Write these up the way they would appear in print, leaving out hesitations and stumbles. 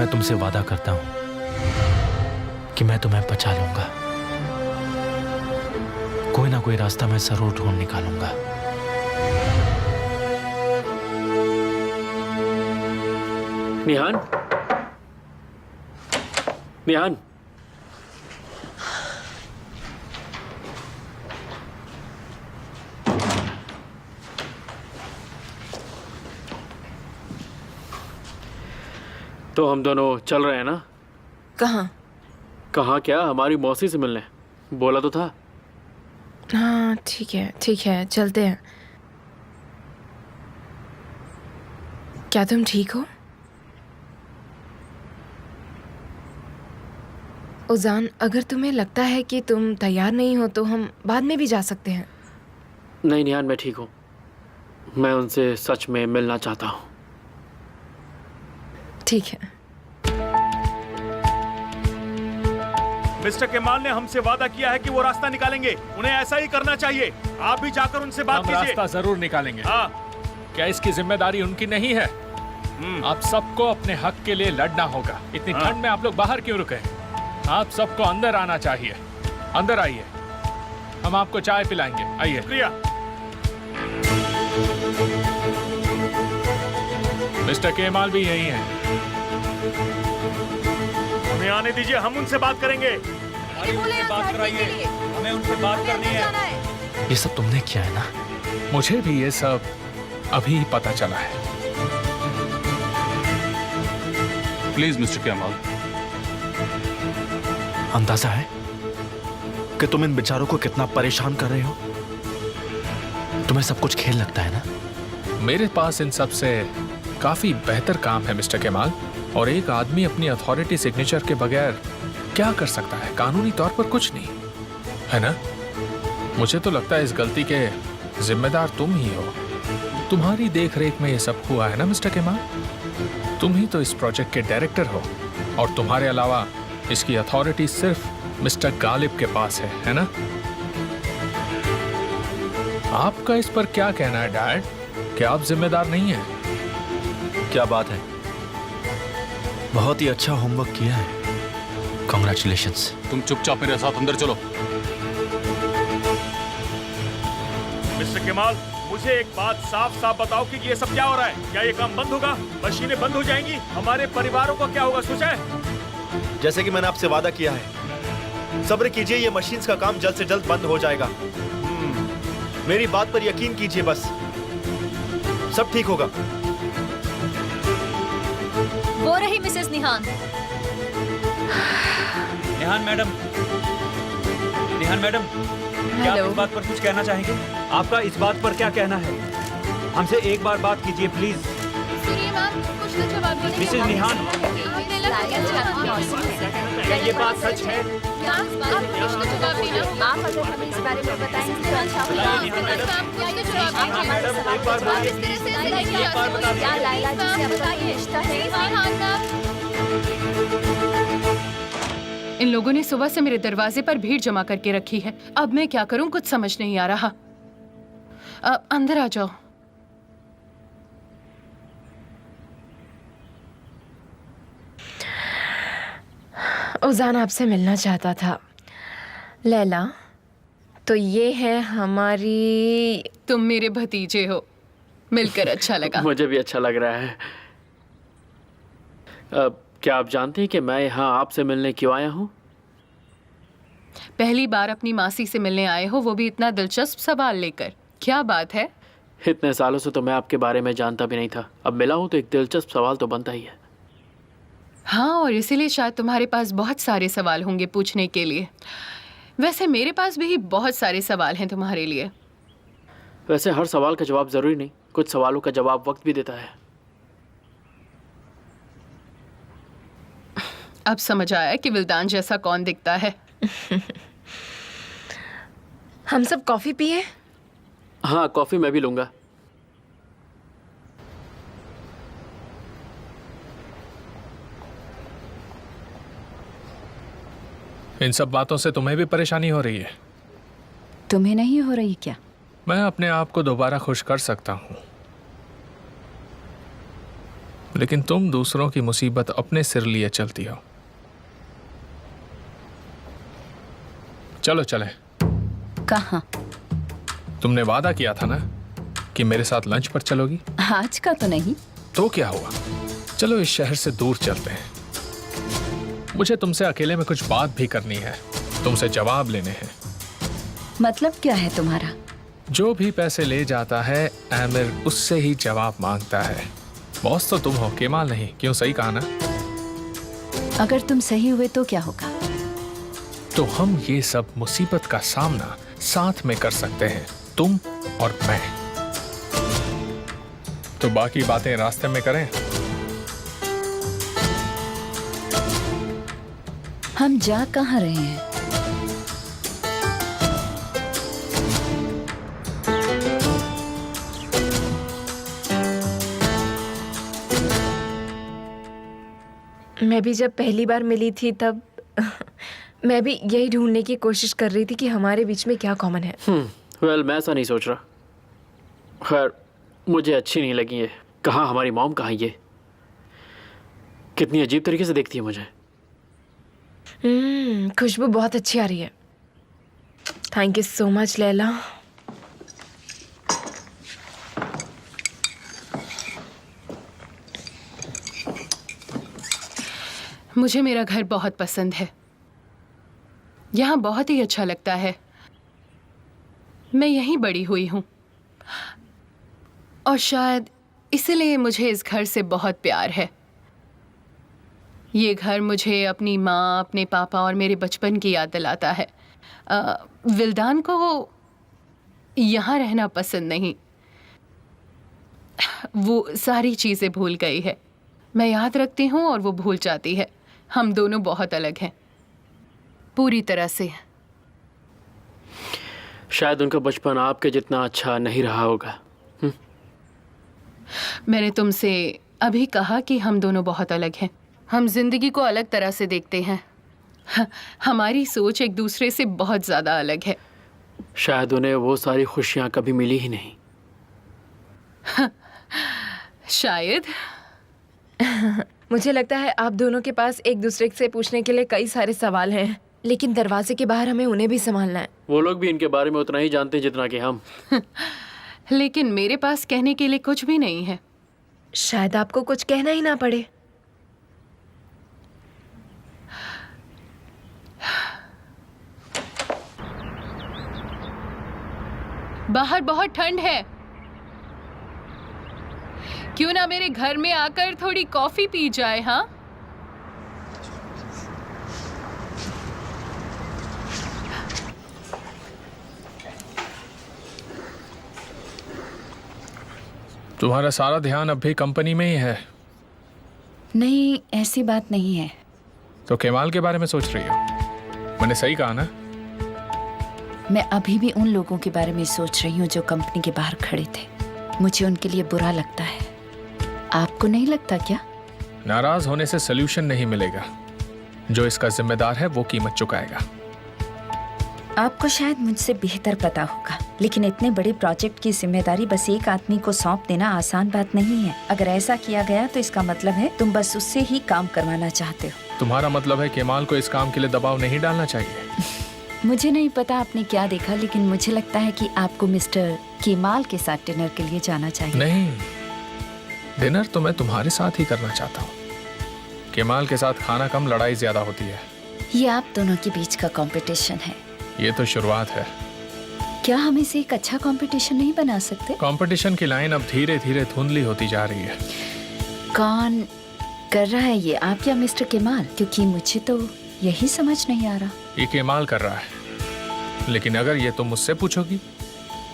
मैं तुमसे वादा करता हूं कि मैं तुम्हें बचा लूंगा। कोई ना कोई रास्ता मैं जरूर ढूंढ निकालूंगा। निहान, निहान, तो हम दोनों चल रहे हैं ना? कहाँ? कहाँ क्या, हमारी मौसी से मिलने। बोला तो था। हाँ ठीक है चलते हैं। क्या तुम ठीक हो? उजान, अगर तुम्हें लगता है कि तुम तैयार नहीं हो तो हम बाद में भी जा सकते हैं। नहीं निहान, मैं ठीक हूँ। मैं उनसे सच में मिलना चाहता हूँ। ठीक है। मिस्टर केमाल ने हमसे वादा किया है कि वो रास्ता निकालेंगे। उन्हें ऐसा ही करना चाहिए। आप भी जाकर उनसे बात हम कीजिए। रास्ता जरूर निकालेंगे। हाँ। क्या इसकी जिम्मेदारी उनकी नहीं है? आप सबको अपने हक के लिए लड़ना होगा। इतनी ठंड में आप लोग बाहर क्यों रुके? आप सबको अंदर आना चाहिए। अंदर आइए, हम आपको चाय पिलाएंगे। आइए। शुक्रिया। मिस्टर केमाल भी यही है। हमें आने दीजिए, हम उनसे बात करेंगे। उनसे बात कराइए, हमें उनसे बात करनी है। ये सब तुमने किया है ना? मुझे भी ये सब अभी पता चला है। Please mister Kemal. अंदाजा है कि तुम इन बेचारों को कितना परेशान कर रहे हो? तुम्हें सब कुछ खेल लगता है ना? मेरे पास इन सब से काफी बेहतर काम है मिस्टर केमाल। और एक आदमी अपनी अथॉरिटी सिग्नेचर के बगैर क्या कर सकता है? कानूनी तौर पर कुछ नहीं, है ना? मुझे तो लगता है इस गलती के जिम्मेदार तुम ही हो। तुम्हारी देखरेख में ये सब हुआ है ना मिस्टर केमाल? तुम ही तो इस प्रोजेक्ट के डायरेक्टर हो और तुम्हारे अलावा इसकी अथॉरिटी सिर्फ मिस्टर गालिब के पास है ना? आपका इस पर क्या कहना है डैड? क्या आप जिम्मेदार नहीं हैं? क्या बात है, बहुत ही अच्छा होमवर्क किया है। कॉन्ग्रेचुलेशंस। तुम चुपचाप मेरे साथ अंदर चलो। मिस्टर केमाल, मुझे एक बात साफ साफ बताओ कि ये सब क्या हो रहा है? क्या ये काम बंद होगा? मशीनें बंद हो जाएंगी? हमारे परिवारों को क्या होगा, सोचा है? जैसे कि मैंने आपसे वादा किया है, सब्र कीजिए, ये मशीन्स का काम जल्द से जल्द बंद हो जाएगा। मेरी बात पर यकीन कीजिए, बस सब ठीक होगा। वो रही मिसेस निहान। निहान मैडम, निहान मैडम, क्या आप इस बात पर कुछ कहना चाहेंगे? आपका इस बात पर क्या कहना है? हमसे एक बार बात कीजिए प्लीज। सुनिए मैम, कुछ तो जवाब दीजिए। मिसेस निहान, क्या ये बात सच है? आप कुछ तो जवाब दीजिए। आप अगर हमें इस बारे में बताएंगे तो अच्छा होगा। मैडम एक बार बोलिए। क्या लायला जी से आपका कोई रिश्ता है? इन लोगों ने सुबह से मेरे दरवाजे पर भीड़ जमा करके रखी है। अब मैं क्या करूं, कुछ समझ नहीं आ रहा। अंदर आ जाओ। उजान आपसे मिलना चाहता था। लैला, तो ये है हमारी। तुम मेरे भतीजे हो, मिलकर अच्छा लगा। मुझे भी अच्छा लग रहा है। क्या आप जानते हैं कि मैं यहाँ आपसे मिलने क्यों आया हूँ? पहली बार अपनी मासी से मिलने आए हो, वो भी इतना दिलचस्प सवाल लेकर। क्या बात है? इतने सालों से तो मैं आपके बारे में जानता भी नहीं था। अब मिला हूँ तो एक दिलचस्प सवाल तो बनता ही है। हाँ, और इसीलिए शायद तुम्हारे पास बहुत सारे सवाल होंगे पूछने के लिए। वैसे मेरे पास भी बहुत सारे सवाल हैं तुम्हारे लिए। वैसे हर सवाल का जवाब जरूरी नहीं, कुछ सवालों का जवाब वक्त भी देता है। अब समझ आया कि विल्दान जैसा कौन दिखता है। हम सब कॉफी पिए? हाँ, कॉफी मैं भी लूंगा। इन सब बातों से तुम्हें भी परेशानी हो रही है? तुम्हें नहीं हो रही क्या? मैं अपने आप को दोबारा खुश कर सकता हूँ, लेकिन तुम दूसरों की मुसीबत अपने सिर लिए चलती हो। चलो चले। कहाँ? तुमने वादा किया था ना कि मेरे साथ लंच पर चलोगी। आज का तो नहीं। तो क्या हुआ, चलो इस शहर से दूर चलते हैं। मुझे तुमसे अकेले में कुछ बात भी करनी है, तुमसे जवाब लेने हैं। मतलब क्या है तुम्हारा? जो भी पैसे ले जाता है आमिर उससे ही जवाब मांगता है। बॉस तो तुम हो, केमाल नहीं। क्यों, सही कहा ना? अगर तुम सही हुए तो क्या होगा? तो हम ये सब मुसीबत का सामना साथ में कर सकते हैं, तुम और मैं। तो बाकी बातें रास्ते में करें। हम जा कहाँ रहे हैं? मैं भी जब पहली बार मिली थी तब मैं भी यही ढूंढने की कोशिश कर रही थी कि हमारे बीच में क्या कॉमन है। वेल, मैं ऐसा नहीं सोच रहा। खैर, मुझे अच्छी नहीं लगी है। कहाँ हमारी मॉम, कहाँ ये? कितनी अजीब तरीके से देखती है मुझे। खुशबू बहुत अच्छी आ रही है। Thank you so much Laila. मुझे मेरा घर बहुत पसंद है। यहाँ बहुत ही अच्छा लगता है। मैं यहीं बड़ी हुई हूँ और शायद इसलिए मुझे इस घर से बहुत प्यार है। ये घर मुझे अपनी माँ, अपने पापा और मेरे बचपन की याद दिलाता है। विल्दान को यहाँ रहना पसंद नहीं। वो सारी चीज़ें भूल गई है। मैं याद रखती हूँ और वो भूल जाती है। हम दोनों बहुत अलग हैं, पूरी तरह से। शायद उनका बचपन आपके जितना अच्छा नहीं रहा होगा। मैंने तुमसे अभी कहा कि हम दोनों बहुत अलग हैं। हम जिंदगी को अलग तरह से देखते हैं। हमारी सोच एक दूसरे से बहुत ज़्यादा अलग है। शायद उन्हें वो सारी खुशियाँ कभी मिली ही नहीं। शायद। मुझे लगता है आप दोनों के पास एक दूसरे से पूछने के लिए कई सारे सवाल हैं, लेकिन दरवाजे के बाहर हमें उन्हें भी संभालना है। वो लोग भी इनके बारे में उतना ही जानते हैं जितना कि हम। लेकिन मेरे पास कहने के लिए कुछ भी नहीं है। शायद आपको कुछ कहना ही ना पड़े। बाहर बहुत ठंड है। क्यों ना मेरे घर में आकर थोड़ी कॉफी पी जाए? हाँ, तुम्हारा सारा ध्यान अब भी कंपनी में ही है। नहीं, ऐसी बात नहीं है। तो केमाल के बारे में सोच रही हो? मैंने सही कहा ना? मैं अभी भी उन लोगों के बारे में सोच रही हूँ जो कंपनी के बाहर खड़े थे। मुझे उनके लिए बुरा लगता है। आपको नहीं लगता क्या? नाराज होने से सल्यूशन नहीं मिलेगा। जो इसका जिम्मेदार है वो कीमत चुकाएगा। आपको शायद मुझसे बेहतर पता होगा, लेकिन इतने बड़े प्रोजेक्ट की जिम्मेदारी बस एक आदमी को सौंप देना आसान बात नहीं है। अगर ऐसा किया गया तो इसका मतलब है तुम बस उससे ही काम करवाना चाहते हो। तुम्हारा मतलब है केमाल को इस काम के लिए दबाव नहीं डालना चाहिए? मुझे नहीं पता आपने क्या देखा, लेकिन मुझे लगता है कि आपको मिस्टर केमाल के साथ डिनर के लिए जाना चाहिए। नहीं, डिनर तो मैं तुम्हारे साथ ही करना चाहता हूँ। केमाल के साथ खाना कम, लड़ाई ज्यादा होती है। ये आप दोनों के बीच का कंपटीशन है। ये तो शुरुआत है। क्या हम इसे एक अच्छा कंपटीशन नहीं बना सकते? कंपटीशन की लाइन अब धीरे धीरे धुंधली होती जा रही है। कौन कर रहा है ये, आप या मिस्टर केमाल? क्योंकि मुझे तो यही समझ नहीं आ रहा। ये केमाल कर रहा है, लेकिन अगर ये तुम मुझसे पूछोगी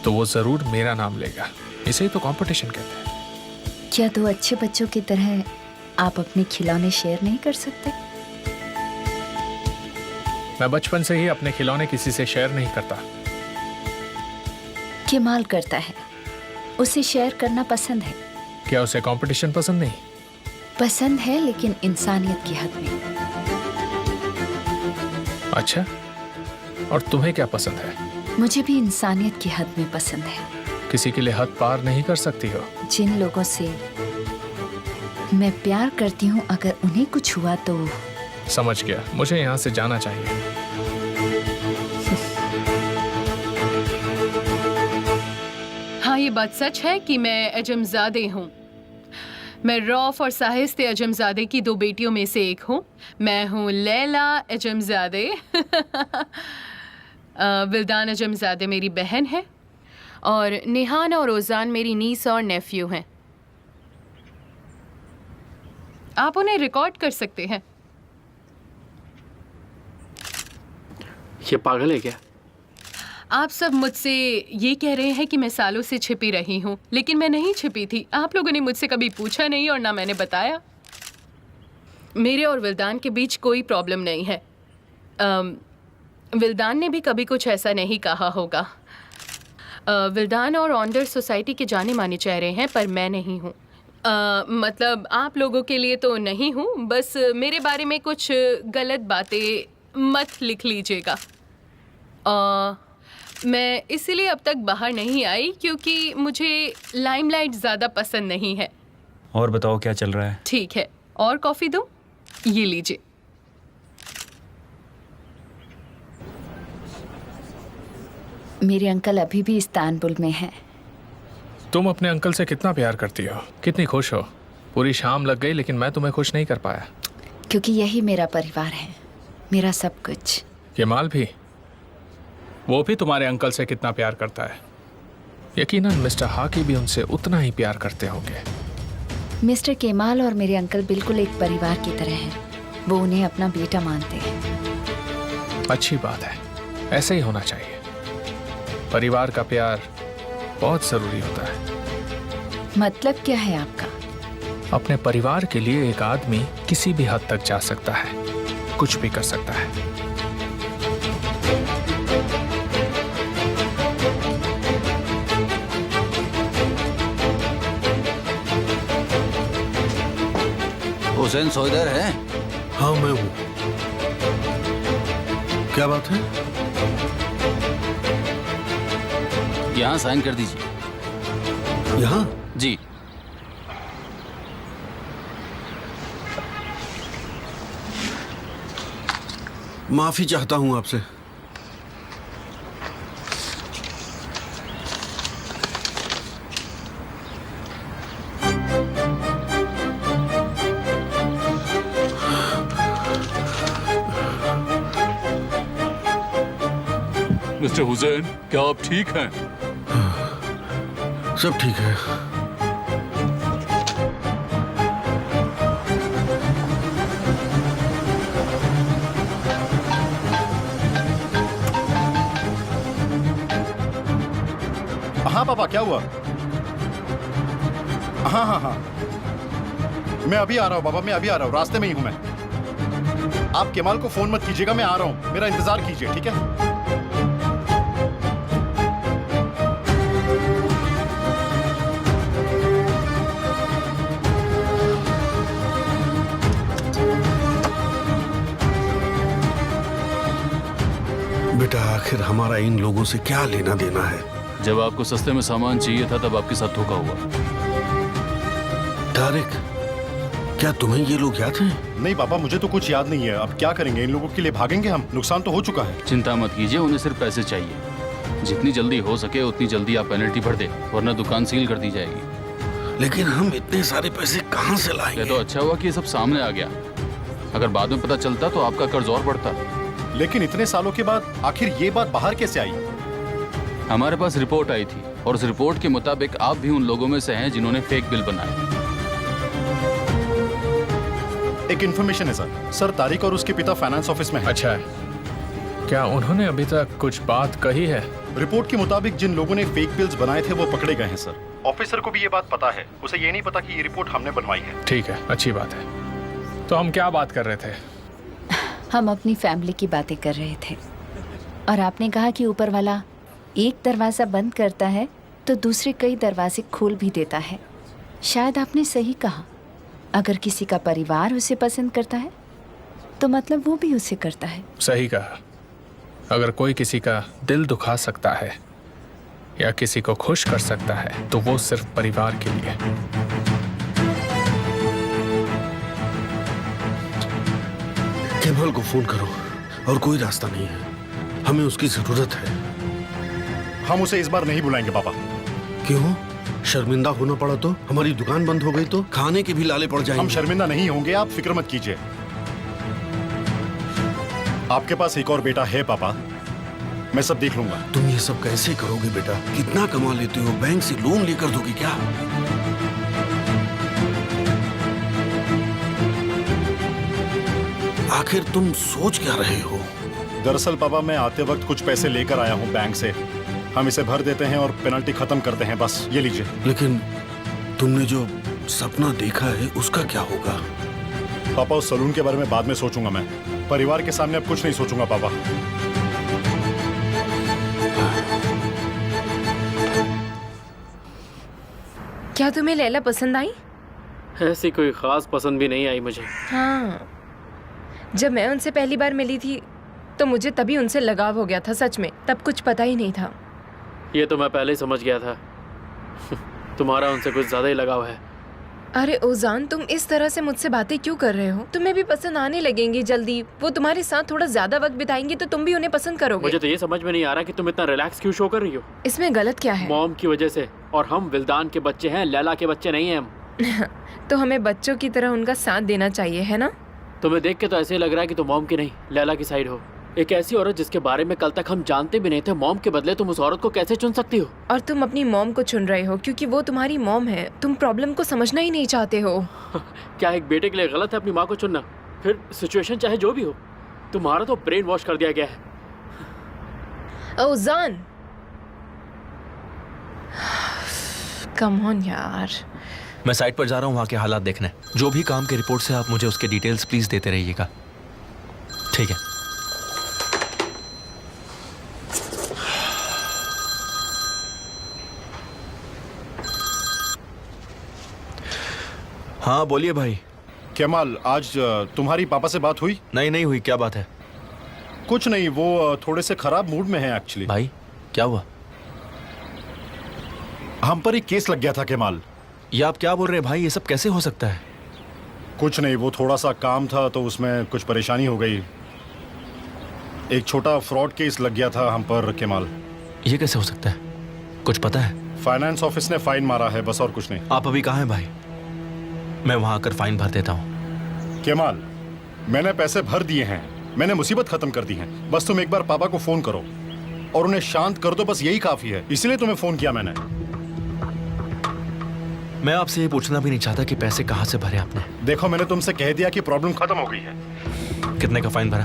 तो वो जरूर मेरा नाम लेगा। इसे ही तो कंपटीशन कहते हैं। क्या दो अच्छे बच्चों की तरह आप अपने खिलौने शेयर नहीं कर सकते? मैं बचपन से ही अपने खिलौने किसी से शेयर नहीं करता। केमाल करता है, उसे शेयर करना पसंद है। क्या उसे कंपटीशन पसंद नहीं? पसंद है, लेकिन इंसानियत की हद में। अच्छा, और तुम्हें क्या पसंद है? मुझे भी इंसानियत की हद में पसंद है। किसी के लिए हद पार नहीं कर सकती हो? जिन लोगों से मैं प्यार करती हूँ, अगर उन्हें कुछ हुआ तो। समझ गया, मुझे यहाँ से जाना चाहिए। हाँ, ये बात सच है कि मैं अजमजादे हूँ। मैं रौफ और साहिस्ते अजमजादे की 2 बेटियों में से एक हूँ। मैं हूँ लैला अजमजादे। विल्दान अजमजादे मेरी बहन है और निहान और ओजान मेरी नीस और नेफ्यू हैं। आप उन्हें रिकॉर्ड कर सकते हैं। ये पागल है क्या? आप सब मुझसे ये कह रहे हैं कि मैं सालों से छिपी रही हूँ, लेकिन मैं नहीं छिपी थी। आप लोगों ने मुझसे कभी पूछा नहीं और ना मैंने बताया। मेरे और विल्दान के बीच कोई प्रॉब्लम नहीं है। विल्दान ने भी कभी कुछ ऐसा नहीं कहा होगा। विल्दान और ऑन्डर सोसाइटी के जाने माने चेहरे हैं, पर मैं नहीं हूँ। मतलब आप लोगों के लिए तो नहीं हूँ, बस मेरे बारे में कुछ गलत बातें मत लिख लीजिएगा। मैं इसीलिए अब तक बाहर नहीं आई क्योंकि मुझे लाइमलाइट ज़्यादा पसंद नहीं है। और बताओ क्या चल रहा है? ठीक है, और कॉफ़ी दूँ? ये लीजिए। मेरे अंकल अभी भी इस्तांबुल में हैं। तुम अपने अंकल से कितना प्यार करती हो, कितनी खुश हो। पूरी शाम लग गई लेकिन मैं तुम्हें खुश नहीं कर पाया। क्योंकि यही मेरा परिवार है, मेरा सब कुछ। केमाल भी, वो भी तुम्हारे अंकल से कितना प्यार करता है। यकीनन मिस्टर हाकी भी उनसे उतना ही प्यार करते होंगे। मिस्टर केमाल और मेरे अंकल बिल्कुल एक परिवार की तरह हैं। वो उन्हें अपना बेटा मानते हैं। अच्छी बात है, ऐसे ही होना चाहिए। परिवार का प्यार बहुत जरूरी होता है। मतलब क्या है आपका? अपने परिवार के लिए एक आदमी किसी भी हद तक जा सकता है, कुछ भी कर सकता है। हुसैन सोइदर है? हाँ मैं हूँ। क्या बात है? यहाँ साइन कर दीजिए। यहाँ? जी। माफी चाहता हूँ आपसे। मिस्टर हुसैन, क्या आप ठीक हैं? सब ठीक है। हाँ पापा, क्या हुआ? हाँ हाँ हाँ, मैं अभी आ रहा हूँ बाबा, मैं अभी आ रहा हूँ, रास्ते में ही हूँ मैं। आप केमाल को फोन मत कीजिएगा, मैं आ रहा हूँ, मेरा इंतजार कीजिए, ठीक है? बेटा, आखिर हमारा इन लोगों से क्या लेना देना है? जब आपको सस्ते में सामान चाहिए था तब आपके साथ धोखा हुआ। तारिक, क्या तुम्हें ये लोग याद हैं? नहीं पापा, मुझे तो कुछ याद नहीं है। अब क्या करेंगे? इन लोगों के लिए भागेंगे हम? नुकसान तो हो चुका है। चिंता मत कीजिए, उन्हें सिर्फ पैसे चाहिए। जितनी जल्दी हो सके उतनी जल्दी आप पेनल्टी भर दे, वरना दुकान सील कर दी जाएगी। लेकिन हम इतने सारे पैसे कहाँ से लाएंगे? ये तो अच्छा हुआ कि ये सब सामने आ गया। अगर बाद में पता चलता तो आपका कर्ज और बढ़ता। लेकिन इतने सालों के बाद आखिर ये बात बाहर कैसे आई? हमारे पास रिपोर्ट आई थी और उस रिपोर्ट के मुताबिक आप भी उन लोगों में से हैं जिन्होंने फेक बिल बनाए। एक इन्फॉर्मेशन है सर, तारिक और उसके पिता फाइनेंस ऑफिस में हैं। अच्छा है, क्या उन्होंने अभी तक कुछ बात कही है? रिपोर्ट के मुताबिक जिन लोगों ने फेक बिल्स बनाए थे वो पकड़े गए हैं सर। ऑफिसर को भी ये बात पता है, उसे ये नहीं पता कि ये रिपोर्ट हमने बनवाई है। ठीक है, अच्छी बात है। तो हम क्या बात कर रहे थे? हम अपनी फैमिली की बातें कर रहे थे और आपने कहा कि ऊपर वाला एक दरवाज़ा बंद करता है तो दूसरे कई दरवाजे खोल भी देता है। शायद आपने सही कहा। अगर किसी का परिवार उसे पसंद करता है तो मतलब वो भी उसे करता है। सही कहा। अगर कोई किसी का दिल दुखा सकता है या किसी को खुश कर सकता है तो वो सिर्फ परिवार के लिए। केमल को फोन करो, और कोई रास्ता नहीं है, हमें उसकी जरूरत है। हम उसे इस बार नहीं बुलाएंगे पापा। क्यों? शर्मिंदा होना पड़ा तो? हमारी दुकान बंद हो गई तो? खाने के भी लाले पड़ जाएंगे। हम शर्मिंदा नहीं होंगे, आप फिक्र मत कीजिए। आपके पास एक और बेटा है पापा, मैं सब देख लूंगा। तुम ये सब कैसे करोगे बेटा? कितना कमा लेते हो? बैंक से लोन लेकर दोगे क्या? आखिर तुम सोच क्या रहे हो? दरअसल पापा, मैं आते वक्त कुछ पैसे लेकर आया हूँ बैंक से। हम इसे भर देते हैं और पेनल्टी खत्म करते हैं, बस ये लीजिए। लेकिन तुमने जो सपना देखा है उसका क्या होगा? पापा, उस सलून के बारे में बाद में सोचूंगा। मैं परिवार के सामने अब कुछ नहीं सोचूंगा पापा। क्या तुम्हें लैला पसंद आई? ऐसी कोई खास पसंद भी नहीं आई मुझे। हाँ, जब मैं उनसे पहली बार मिली थी तो मुझे तभी उनसे लगाव हो गया था, सच में। तब कुछ पता ही नहीं था। ये तो मैं पहले ही समझ गया था। तुम्हारा उनसे कुछ ज्यादा ही लगाव है। अरे ओजान, तुम इस तरह से मुझसे बातें क्यों कर रहे हो? तुम्हें भी पसंद आने लगेंगी जल्दी। वो तुम्हारे साथ थोड़ा ज्यादा वक्त बिताएंगे तो तुम भी उन्हें पसंद करोगे। मुझे तो ये समझ में नहीं आ रहा कि तुम इतना रिलैक्स क्यों शो कर रही हो। इसमें गलत क्या है? मॉम की वजह से। और हम विल्दान के बच्चे हैं, लैला के बच्चे नहीं हैं हम। तो हमें बच्चों की तरह उनका साथ देना चाहिए, है ना? तुम्हें देख के तो ऐसे लग रहा है कि तुम मॉम की नहीं, लैला की साइड हो। एक ऐसी औरत जिसके बारे में कल तक हम जानते भी नहीं थे, मॉम के बदले तुम उस औरत को कैसे चुन सकती हो? और तुम अपनी मॉम को चुन रहे हो क्योंकि वो तुम्हारी मॉम है। तुम प्रॉब्लम को समझना ही नहीं चाहते हो। क्या एक बेटे के लिए गलत है अपनी माँ को चुनना? फिर सिचुएशन चाहे जो भी हो, तुम्हारा तो ब्रेन वॉश कर दिया गया है। ओजान, कम ऑन यार। मैं साइट पर जा रहा हूँ वहाँ के हालात देखने। जो भी काम की रिपोर्ट से आप मुझे उसके डिटेल्स प्लीज देते रहिएगा, ठीक है? हाँ बोलिए भाई। केमाल, आज तुम्हारी पापा से बात हुई? नहीं हुई। क्या बात है? कुछ नहीं, वो थोड़े से खराब मूड में है एक्चुअली। भाई क्या हुआ? हम पर एक केस लग गया था केमाल। ये आप क्या बोल रहे हैं भाई? ये सब कैसे हो सकता है? कुछ नहीं, वो थोड़ा सा काम था तो उसमें कुछ परेशानी हो गई। एक छोटा फ्रॉड केस लग गया था हम पर केमाल। ये कैसे हो सकता है? कुछ पता है? फाइनेंस ऑफिस ने फाइन मारा है, बस और कुछ नहीं। आप अभी कहाँ हैं भाई? मैं वहां आकर फाइन भर देता हूँ। केमाल, मैंने पैसे भर दिए हैं, मैंने मुसीबत खत्म कर दी है। बस तुम एक बार पापा को फोन करो और उन्हें शांत कर दो, बस यही काफी है। इसलिए तुम्हें फोन किया मैंने। मैं आपसे ये पूछना भी नहीं चाहता कि पैसे कहाँ से भरे आपने। देखो, मैंने तुमसे कह दिया कि प्रॉब्लम खत्म हो गई है। कितने का फाइन भरा?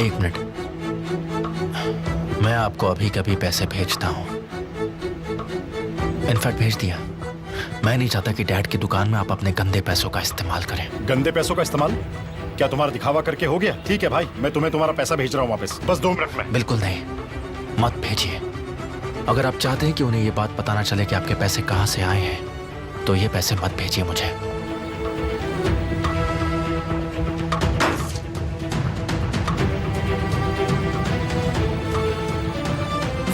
एक मिनट, मैं आपको अभी कभी पैसे भेजता हूँ। इनफैक्ट भेज दिया। मैं नहीं चाहता कि डैड की दुकान में आप अपने गंदे पैसों का इस्तेमाल करें। गंदे पैसों का इस्तेमाल? क्या तुम्हारा दिखावा करके हो गया? ठीक है भाई, मैं तुम्हें तुम्हारा पैसा भेज रहा हूँ वापस, बस 2 मिनट में। बिल्कुल नहीं, मत भेजिए। अगर आप चाहते हैं कि उन्हें ये बात पता ना चले कि आपके पैसे कहाँ से आए हैं, तो ये पैसे मत भेजिए मुझे।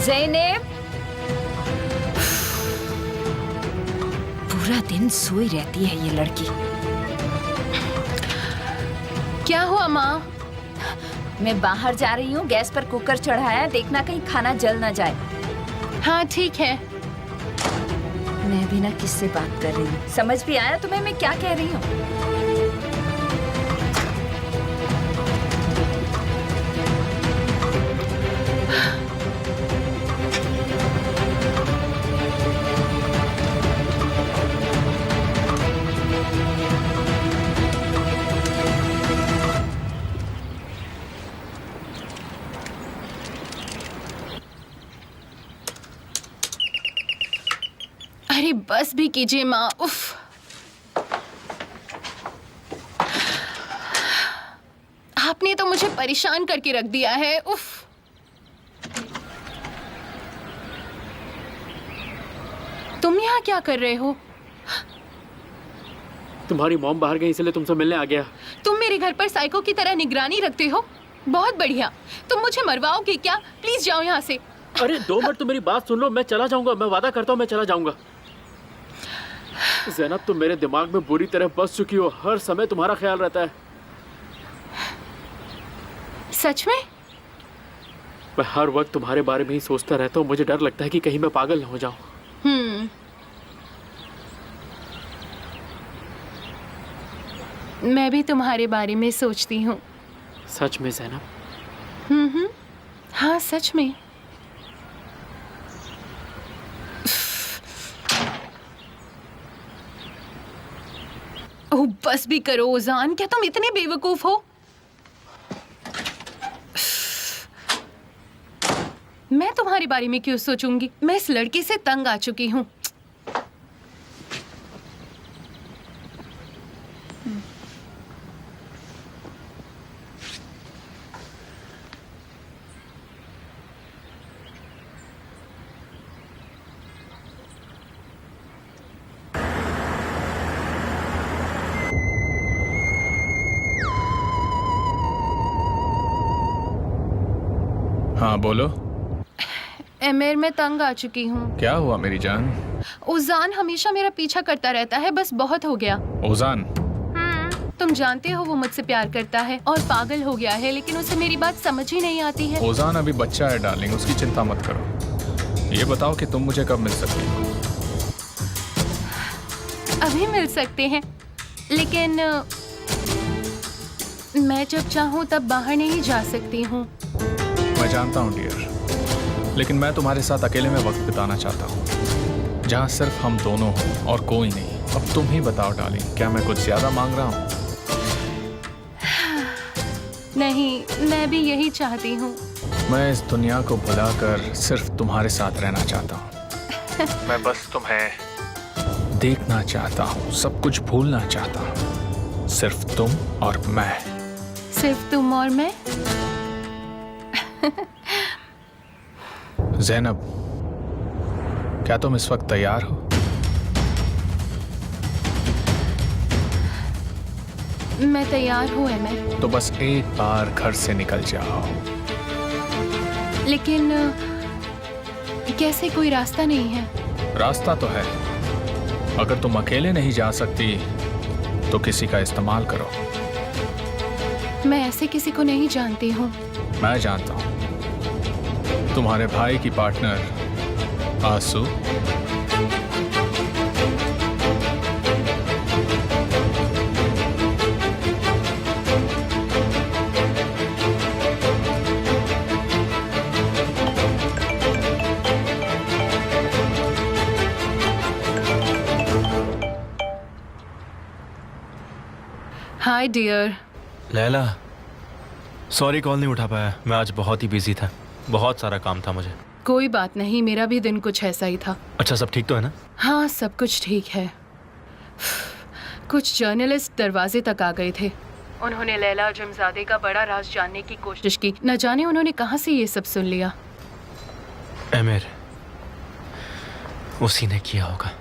ज़ैनेब, पूरा दिन सोई रहती है ये लड़की। क्या हुआ माँ? मैं बाहर जा रही हूँ, गैस पर कुकर चढ़ाया, देखना कहीं खाना जल ना जाए। हाँ ठीक है। मैं भी ना किससे बात कर रही हूँ। समझ भी आया तुम्हें मैं क्या कह रही हूँ? अरे बस भी कीजिए माँ। उफ, आपने तो मुझे परेशान करके रख दिया है। उफ, तुम यहाँ क्या कर रहे हो? तुम्हारी मॉम बाहर गई इसलिए तुमसे मिलने आ गया। तुम मेरे घर पर साइको की तरह निगरानी रखते हो? बहुत बढ़िया। तुम मुझे मरवाओगे क्या? प्लीज जाओ यहाँ से। अरे 2 मिनट तो मेरी बात सुन लो, मैं चला जाऊंगा, मैं वादा करता हूँ मैं चला जाऊंगा। ज़ैनब, तुम मेरे दिमाग में बुरी तरह बस चुकी हो, हर समय तुम्हारा ख्याल रहता है। सच में? मैं हर वक्त तुम्हारे बारे में ही सोचता रहता हूँ, मुझे डर लगता है कि कहीं मैं पागल न हो जाऊं। मैं भी तुम्हारे बारे में सोचती हूँ। सच में ज़ैनब? हाँ सच में। ओह बस भी करो ओजान, क्या तुम इतने बेवकूफ हो? मैं तुम्हारे बारे में क्यों सोचूंगी? मैं इस लड़के से तंग आ चुकी हूँ। हाँ बोलो। एमेर, मैं तंग आ चुकी हूँ। क्या हुआ मेरी जान? ओजान हमेशा मेरा पीछा करता रहता है, बस बहुत हो गया। ओजान? तुम जानते हो वो मुझसे प्यार करता है और पागल हो गया है, लेकिन उसे मेरी बात समझ ही नहीं आती है। ओजान अभी बच्चा है डार्लिंग, उसकी चिंता मत करो। ये बताओ कि तुम मुझे कब मिल सकती हो? अभी मिल सकते हैं, लेकिन मैं जब चाहूँ तब बाहर नहीं जा सकती हूँ। मैं जानता हूँ डियर, लेकिन मैं तुम्हारे साथ अकेले में वक्त बिताना चाहता हूँ, जहाँ सिर्फ हम दोनों हों और कोई नहीं। अब तुम ही बताओ डार्लिंग, क्या मैं कुछ ज्यादा मांग रहा हूँ? नहीं, मैं भी यही चाहती हूँ। मैं इस दुनिया को भुलाकर सिर्फ तुम्हारे साथ रहना चाहता हूँ। मैं बस तुम्हें देखना चाहता हूँ, सब कुछ भूलना चाहता हूँ। सिर्फ तुम और मैं। सिर्फ तुम और मैं? ज़ैनब, क्या तुम इस वक्त तैयार हो? मैं तैयार हूँ एमेर। तो बस एक बार घर से निकल जाओ। लेकिन कैसे? कोई रास्ता नहीं है। रास्ता तो है। अगर तुम अकेले नहीं जा सकती तो किसी का इस्तेमाल करो। मैं ऐसे किसी को नहीं जानती हूँ। मैं जानता हूँ, तुम्हारे भाई की पार्टनर आंसू। Hi dear. Laila, sorry call नहीं उठा पाया, मैं आज बहुत ही बिजी था, बहुत सारा काम था मुझे। कोई बात नहीं, मेरा भी दिन कुछ ऐसा ही था। अच्छा, सब ठीक तो है ना? हाँ, सब कुछ ठीक है। कुछ जर्नलिस्ट दरवाजे तक आ गए थे। उन्होंने लैला अजमजादे का बड़ा राज जानने की कोशिश की। न जाने उन्होंने कहाँ से ये सब सुन लिया। एमिर, उसी ने किया होगा।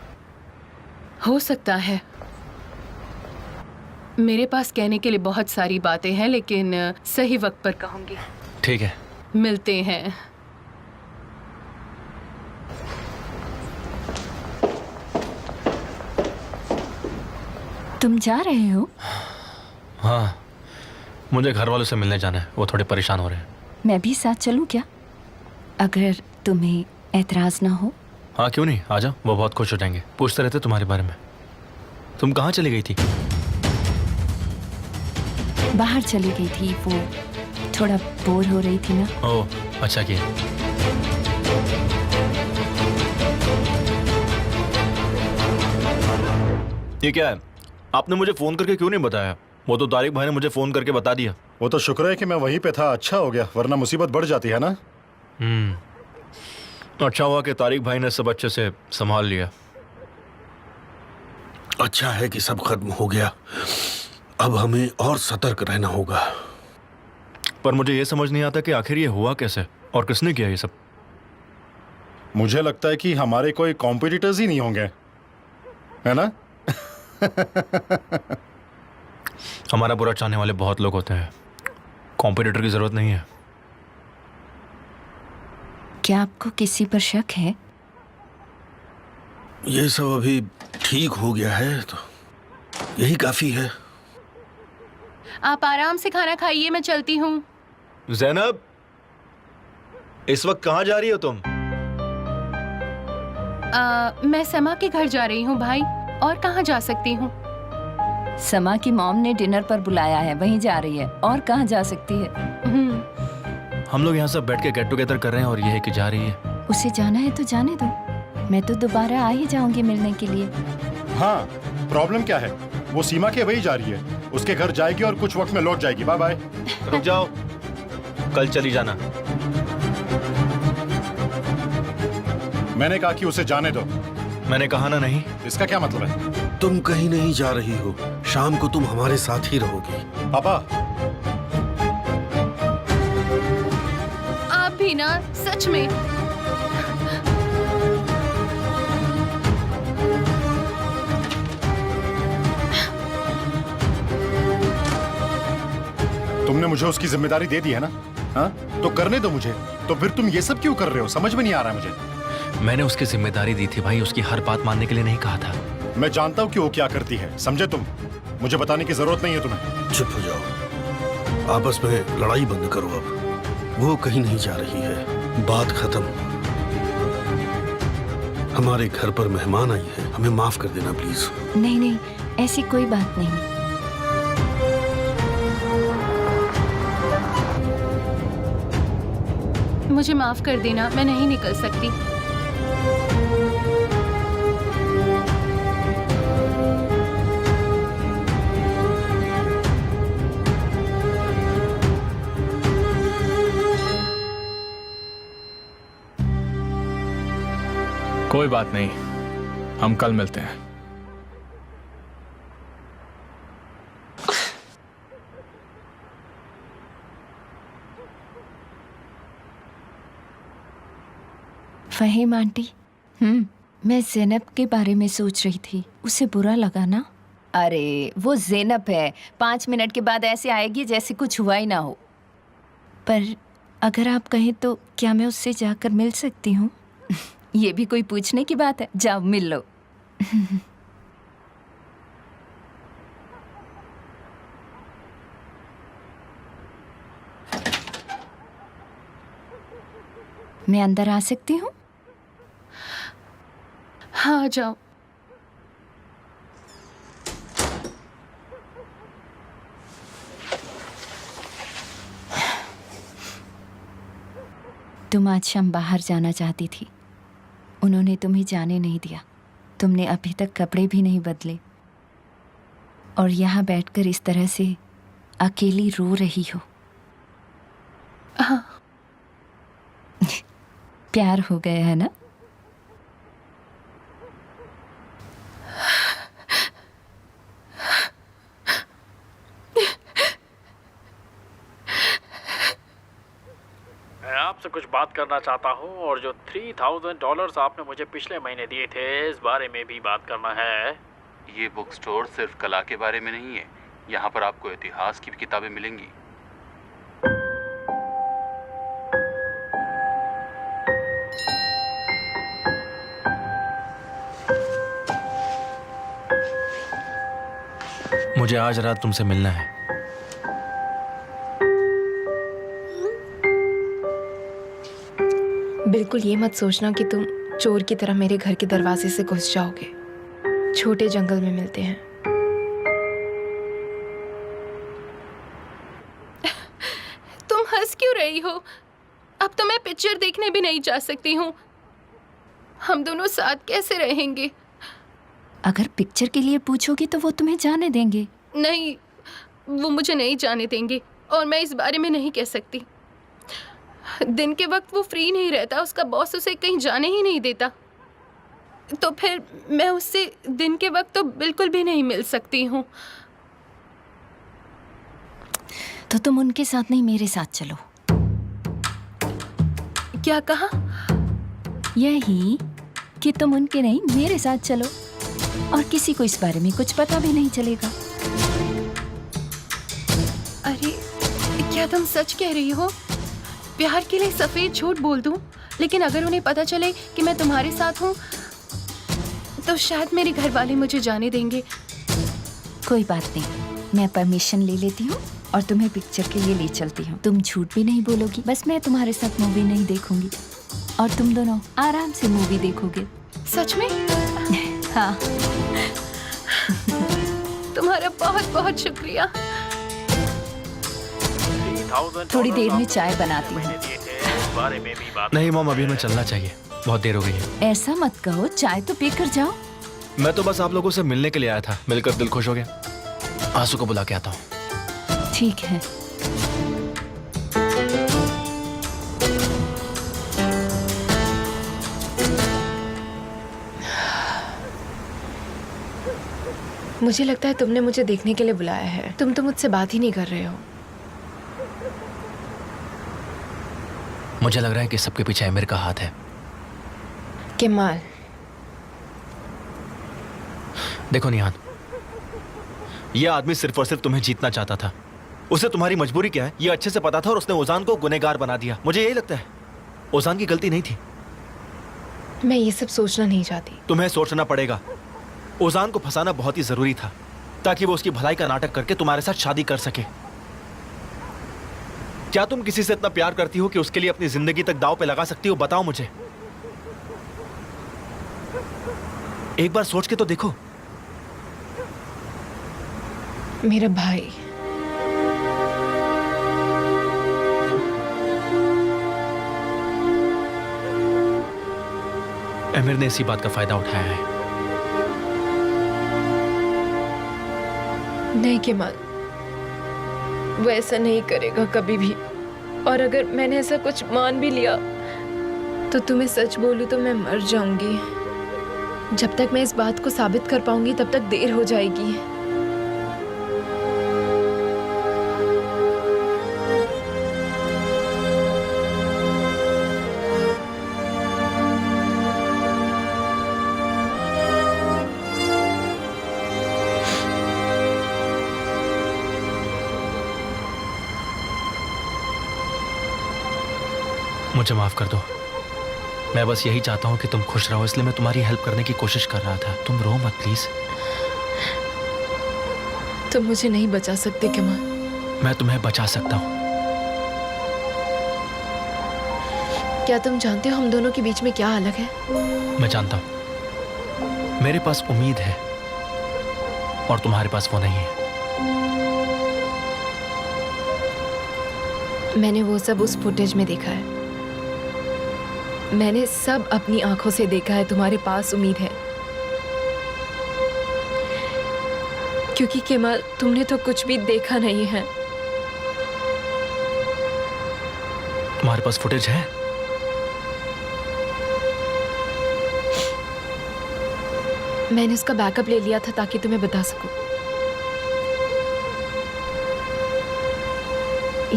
हो सकता है। मेरे पास कहने के लिए बहुत सारी बातें हैं, लेकिन सही वक्त पर कहूंगी। ठीक है, मिलते हैं। तुम जा रहे हो? हाँ, मुझे घर वालों से मिलने जाना है, वो थोड़े परेशान हो रहे हैं। मैं भी साथ चलूं क्या, अगर तुम्हें एतराज ना हो? हाँ क्यों नहीं, आ जाओ, वो बहुत खुश हो जाएंगे। पूछते रहते तुम्हारे बारे में। तुम कहाँ चली गई थी? बाहर चली गई थी, वो थोड़ा बोर हो रही थी ना। ओह, अच्छा किया। ये क्या है? आपने मुझे फोन करके क्यों नहीं बताया? वो तो तारिक भाई ने मुझे फोन करके बता दिया। वो तो शुक्र है कि मैं वहीं पे था, अच्छा हो गया, वरना मुसीबत बढ़ जाती है ना। अच्छा हुआ कि तारिक भाई ने सब अच्छे से संभाल लिया। अच्छा है कि सब खत्म हो गया, अब हमें और सतर्क रहना होगा। पर मुझे ये समझ नहीं आता कि आखिर ये हुआ कैसे और किसने किया ये सब। मुझे लगता है कि हमारे कोई कॉम्पिटिटर्स ही नहीं होंगे, है ना? हमारा बुरा चाहने वाले बहुत लोग होते हैं, कॉम्पिटिटर की जरूरत नहीं है। क्या आपको किसी पर शक है? ये सब अभी ठीक हो गया है तो यही काफी है। आप आराम से खाना खाइए, मैं चलती हूँ। जैनब, इस वक्त कहाँ जा रही हो तुम? मैं समा के घर जा रही हूँ भाई, और कहाँ जा सकती हूँ? समा की मॉम ने डिनर पर बुलाया है, वहीं जा रही है, और कहाँ जा सकती है? हम लोग यहाँ सब बैठ के गेट टुगेदर कर रहे हैं और ये है कि जा रही है। उसे जाना है तो जाने दो, मैं तो दोबारा आ ही जाऊंगी मिलने के लिए। हाँ, प्रॉब्लम क्या है? वो सीमा के वही जा रही है, उसके घर जाएगी और कुछ वक्त में लौट जाएगी। Bye bye. रुक जाओ, कल चली जाना। मैंने कहा कि उसे जाने दो। मैंने कहा ना नहीं। इसका क्या मतलब है? तुम कहीं नहीं जा रही हो, शाम को तुम हमारे साथ ही रहोगी। पापा, आप भी ना, सच में। तुमने मुझे उसकी जिम्मेदारी दे दी है ना? हाँ, तो करने दो मुझे। तो फिर तुम ये सब क्यों कर रहे हो? समझ में नहीं आ रहा मुझे। मैंने उसकी जिम्मेदारी दी थी भाई, उसकी हर बात मानने के लिए नहीं कहा था। मैं जानता हूँ कि वो क्या करती है, समझे तुम? मुझे बताने की जरूरत नहीं है तुम्हें। चुप हो जाओ, आपस में लड़ाई बंद करो अब। वो कहीं नहीं जा रही है, बात खत्म। हमारे घर पर मेहमान आई है, हमें माफ कर देना प्लीज। नहीं नहीं, ऐसी कोई बात नहीं। मुझे माफ कर देना, मैं नहीं निकल सकती। कोई बात नहीं, हम कल मिलते हैं। फहीम आंटी, मैं ज़ैनब के बारे में सोच रही थी, उसे बुरा लगा ना? अरे वो ज़ैनब है, 5 मिनट के बाद ऐसे आएगी जैसे कुछ हुआ ही ना हो। पर अगर आप कहें तो क्या मैं उससे जाकर मिल सकती हूँ? ये भी कोई पूछने की बात है, जाओ मिल लो। मैं अंदर आ सकती हूँ? हाँ, जाओ। तुम आज शाम बाहर जाना चाहती थी, उन्होंने तुम्हें जाने नहीं दिया। तुमने अभी तक कपड़े भी नहीं बदले और यहाँ बैठकर इस तरह से अकेली रो रही हो। हाँ। प्यार हो गया है ना? मैं आपसे कुछ बात करना चाहता हूँ और जो $3000 आपने मुझे पिछले महीने दिए थे, इस बारे में भी बात करना है। ये बुक स्टोर सिर्फ कला के बारे में नहीं है, यहाँ पर आपको इतिहास की भी किताबें मिलेंगी। मुझे आज रात तुमसे मिलना है। बिल्कुल ये मत सोचना कि तुम चोर की तरह मेरे घर के दरवाजे से घुस जाओगे। छोटे जंगल में मिलते हैं। तुम हंस क्यों रही हो? अब तो मैं पिक्चर देखने भी नहीं जा सकती हूँ। हम दोनों साथ कैसे रहेंगे? अगर पिक्चर के लिए पूछोगी तो वो तुम्हें जाने देंगे। नहीं, वो मुझे नहीं जाने देंगे और मैं इस बारे में नहीं कह सकती। दिन के वक्त वो फ्री नहीं रहता, उसका बॉस उसे कहीं जाने ही नहीं देता। तो फिर मैं उससे दिन के वक्त तो बिल्कुल भी नहीं मिल सकती हूँ। तो तुम उनके साथ नहीं, मेरे साथ चलो। क्या कहा? यही कि तुम उनके नहीं, मेरे साथ चलो और किसी को इस बारे में कुछ पता भी नहीं चलेगा। अरे क्या तुम सच कह रही हो? प्यार के लिए सफेद झूठ बोल दूं? लेकिन अगर उन्हें पता चले कि मैं तुम्हारे साथ हूँ तो शायद मेरे घर वाले मुझे जाने देंगे। कोई बात नहीं, मैं परमिशन ले लेती हूँ और तुम्हें पिक्चर के लिए ले चलती हूँ। तुम झूठ भी नहीं बोलोगी, बस मैं तुम्हारे साथ मूवी नहीं देखूंगी और तुम दोनों आराम से मूवी देखोगे। सच में? हाँ। तुम्हारा बहुत बहुत शुक्रिया। थोड़ी देर में चाय बनाती हूँ। नहीं मॉम, अभी हमें चलना चाहिए, बहुत देर हो गई है। ऐसा मत कहो, चाय तो पी कर जाओ। मैं तो बस आप लोगों से मिलने के लिए आया था, मिलकर दिल खुश हो गया। आंसू को बुला के आता हूँ। ठीक है। मुझे लगता है तुमने मुझे देखने के लिए बुलाया है। तुम तो मुझसे बात ही नहीं कर रहे हो। मुझे लग रहा है कि सबके पीछे आमिर का हाथ है। केमाल, देखो निहान, ये आदमी सिर्फ और सिर्फ तुम्हें जीतना चाहता था। उसे तुम्हारी मजबूरी क्या है ये अच्छे से पता था और उसने ओजान को गुनहगार बना दिया। मुझे यही लगता है ओजान की गलती नहीं थी। मैं ये सब सोचना नहीं चाहती। तुम्हें सोचना पड़ेगा। ओजान को फंसाना बहुत ही जरूरी था ताकि वो उसकी भलाई का नाटक करके तुम्हारे साथ शादी कर सके। क्या तुम किसी से इतना प्यार करती हो कि उसके लिए अपनी जिंदगी तक दांव पे लगा सकती हो? बताओ मुझे। एक बार सोच के तो देखो। मेरा भाई, आमिर ने इसी बात का फायदा उठाया है। नहीं केमाल, वो ऐसा नहीं करेगा कभी भी। और अगर मैंने ऐसा कुछ मान भी लिया तो तुम्हें सच बोलूं तो मैं मर जाऊंगी। जब तक मैं इस बात को साबित कर पाऊंगी तब तक देर हो जाएगी। मुझे माफ कर दो। मैं बस यही चाहता हूँ कि तुम खुश रहो, इसलिए मैं तुम्हारी हेल्प करने की कोशिश कर रहा था। तुम रो मत प्लीज। तुम मुझे नहीं बचा सकते केमाल। मैं तुम्हें बचा सकता हूँ। क्या तुम जानते हो हम दोनों के बीच में क्या अलग है? मैं जानता हूँ। मेरे पास उम्मीद है और तुम्हारे पास वो नहीं है। मैंने वो सब उस फुटेज में देखा है। मैंने सब अपनी आंखों से देखा है। तुम्हारे पास उम्मीद है क्योंकि केमाल तुमने तो कुछ भी देखा नहीं है। तुम्हारे पास फुटेज है? मैंने उसका बैकअप ले लिया था ताकि तुम्हें बता सकूं।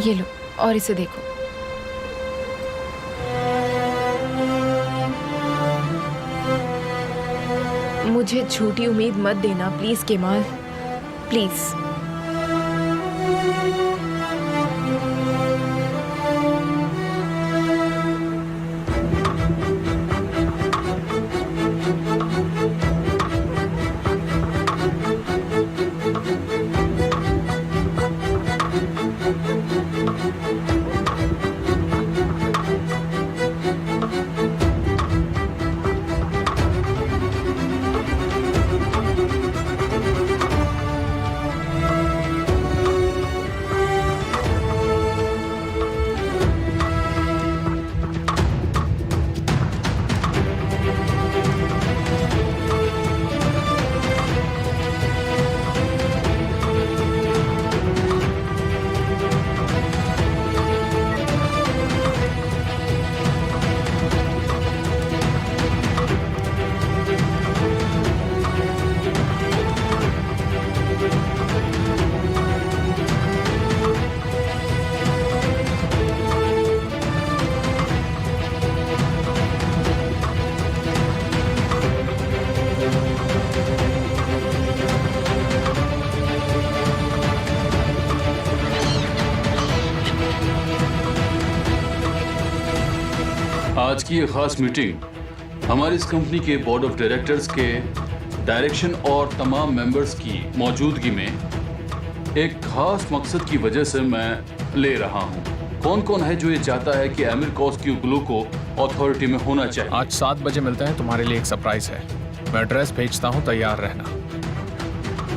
ये लो और इसे देखो। मुझे झूठी उम्मीद मत देना प्लीज केमाल, प्लीज। आज की ये खास मीटिंग हमारी इस कंपनी के बोर्ड ऑफ डायरेक्टर्स के डायरेक्शन और तमाम मेंबर्स की मौजूदगी में एक खास मकसद की वजह से मैं ले रहा हूँ। कौन कौन है जो ये चाहता है कि आमिर कोस्क्यूग्लू को अथॉरिटी में होना चाहिए? आज 7 बजे मिलते हैं, तुम्हारे लिए एक सरप्राइज है। मैं एड्रेस भेजता हूँ, तैयार रहना।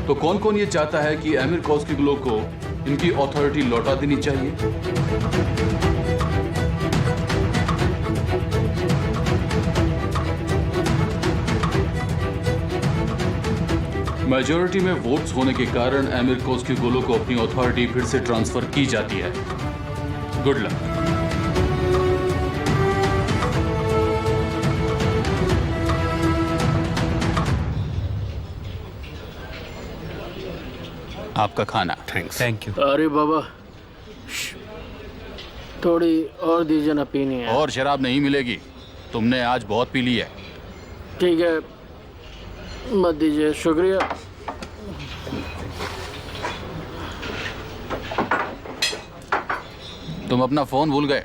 तो कौन कौन ये चाहता है कि आमिर कोस्क्यूग्लू को इनकी अथॉरिटी लौटा देनी चाहिए? मेजॉरिटी में वोट्स होने के कारण आमिर कोस्क्यूग्लू को अपनी अथॉरिटी फिर से ट्रांसफर की जाती है। Good luck. आपका खाना। Thank you. अरे बाबा, थोड़ी और दीजिए ना, पीनी है। और शराब नहीं मिलेगी, तुमने आज बहुत पी ली है। ठीक है, मत दीजिए, शुक्रिया। तुम अपना फोन भूल गए।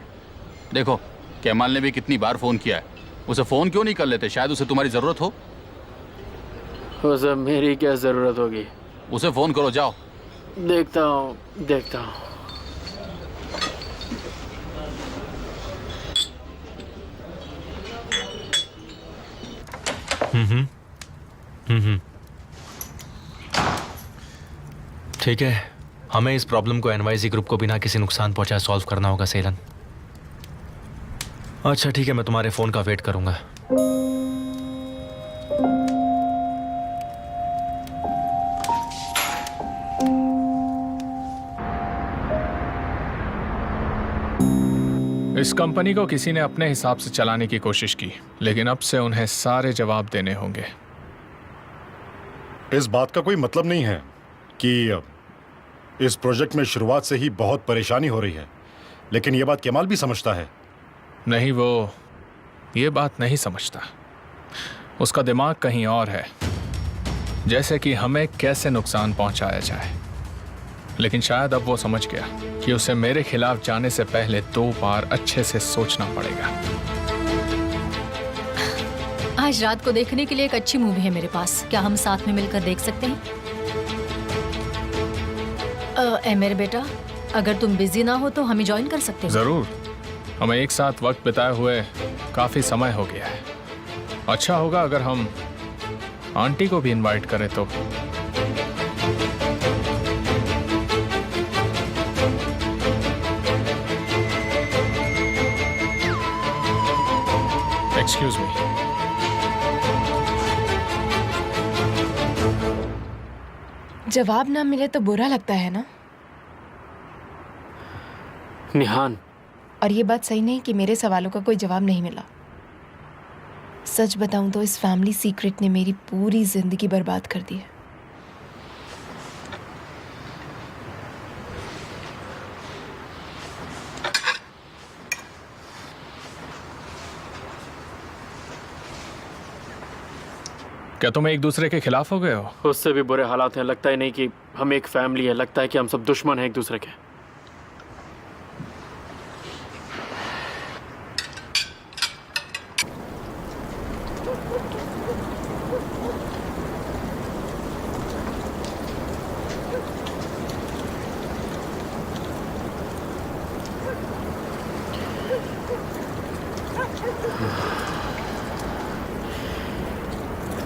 देखो, केमाल ने भी कितनी बार फोन किया है। उसे फोन क्यों नहीं कर लेते? शायद उसे तुम्हारी जरूरत हो। उसे मेरी क्या जरूरत होगी? उसे फोन करो, जाओ। देखता हूँ। ठीक है, हमें इस प्रॉब्लम को एनवाईजी ग्रुप को बिना किसी नुकसान पहुंचाए सॉल्व करना होगा सेलन। अच्छा ठीक है, मैं तुम्हारे फोन का वेट करूंगा। इस कंपनी को किसी ने अपने हिसाब से चलाने की कोशिश की, लेकिन अब से उन्हें सारे जवाब देने होंगे। इस बात का कोई मतलब नहीं है कि इस प्रोजेक्ट में शुरुआत से ही बहुत परेशानी हो रही है, लेकिन यह बात केमाल भी समझता है। नहीं, वो ये बात नहीं समझता। उसका दिमाग कहीं और है, जैसे कि हमें कैसे नुकसान पहुंचाया जाए। लेकिन शायद अब वो समझ गया कि उसे मेरे खिलाफ जाने से पहले 2 बार अच्छे से सोचना पड़ेगा। आज रात को देखने के लिए एक अच्छी मूवी है मेरे पास, क्या हम साथ में मिलकर देख सकते हैं? मेरे बेटा, अगर तुम बिजी ना हो तो हम ही ज्वाइन कर सकते हैं। जरूर, हमें एक साथ वक्त बिताए हुए काफी समय हो गया है। अच्छा होगा अगर हम आंटी को भी इनवाइट करें तो। Excuse me. जवाब ना मिले तो बुरा लगता है ना? निहान, और ये बात सही नहीं कि मेरे सवालों का कोई जवाब नहीं मिला। सच बताऊं तो इस फैमिली सीक्रेट ने मेरी पूरी जिंदगी बर्बाद कर दी है। क्या तुम एक दूसरे के खिलाफ हो गए हो? उससे भी बुरे हालात हैं। लगता ही नहीं कि हम एक फैमिली है, लगता है कि हम सब दुश्मन हैं एक दूसरे के।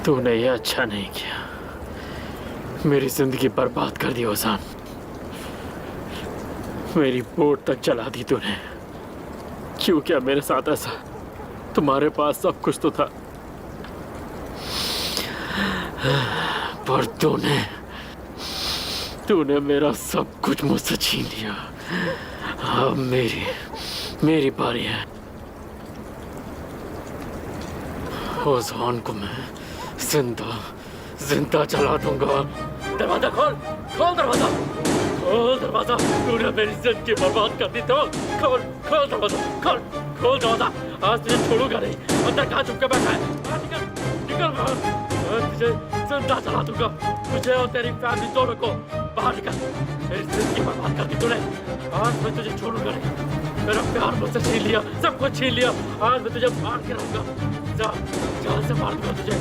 तूने ये अच्छा नहीं किया, मेरी जिंदगी बर्बाद कर दी ओजान। मेरी बोट तक जला दी तूने। क्यों किया मेरे साथ ऐसा? तुम्हारे पास सब कुछ तो था, पर तूने मेरा सब कुछ मुझसे छीन लिया। अब मेरी बारी है। ओजान को मैं जिंदा जला दूंगा। दरवाजा खोल दरवाजा, तूने मेरी जिंदगी बर्बाद कर दी तो खोल दरवाजा, खोल दरवाजा। आज तुझे छोड़ूंगा नहीं। अंदर कहाँ छुप के बैठा है? निकल बाहर। तुझे जिंदा जला दूंगा, तुझे और तेरी फैमिली दोनों को। बाहर निकल, मेरी जिंदगी बर्बाद कर दी तूने। आज मैं तुझे छोड़ूंगा नहीं। मेरा प्यार मुझसे छीन लिया, सब कुछ छीन लिया। आज मैं तुझे मार के रहूंगा। जान से मार दूंगा तुझे,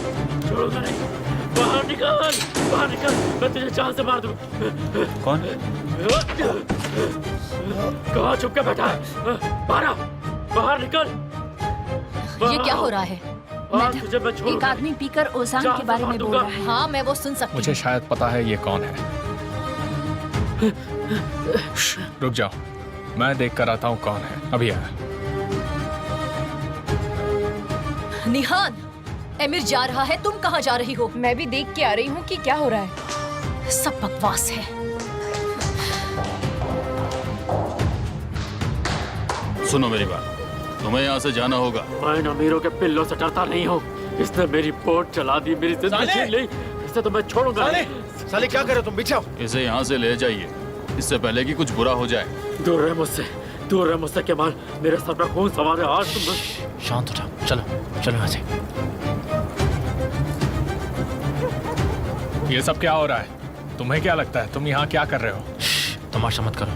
छोड़ूंगा नहीं। बाहर निकल, बाहर निकल, मैं तुझे जान से मार दूंगा। कौन? कहाँ छुप के बैठा है? बाहर निकल। ये क्या हो रहा है? तुझे मैं छोड़ूंगा। एक आदमी पीकर ओजान के बारे में बोल रहा है। हाँ, मैं वो सुन सकती हूँ। मुझे शायद पता है ये कौन है। रुक जाओ, मैं देख कर आता हूँ कौन है। अभी आया। निहान, एमिर जा रहा है, तुम कहाँ जा रही हो? मैं भी देख के आ रही हूँ कि क्या हो रहा है। सब बकवास है। सुनो मेरी बात, तुम्हें यहाँ से जाना होगा। मैं इन अमीरों के पिल्लों से डरता नहीं हूँ। इसने मेरी बोट चला दी, मेरी जिंदगी छीन ली। इसे तो मैं छोड़ूंगा नहीं। साले क्या कर रहे हो तुम? बिछाओ इसे यहाँ से ले जाइए, इससे पहले कि कुछ बुरा हो जाए। दूर रहे मुझसे, दूर रहे मुझसे केमाल। मेरे सर पर खून सवार है। आज तुम शांत हो जाओ। चलो चलो यहाँ से। ये सब क्या हो रहा है? तुम्हें क्या लगता है तुम यहाँ क्या कर रहे हो? तमाशा मत करो।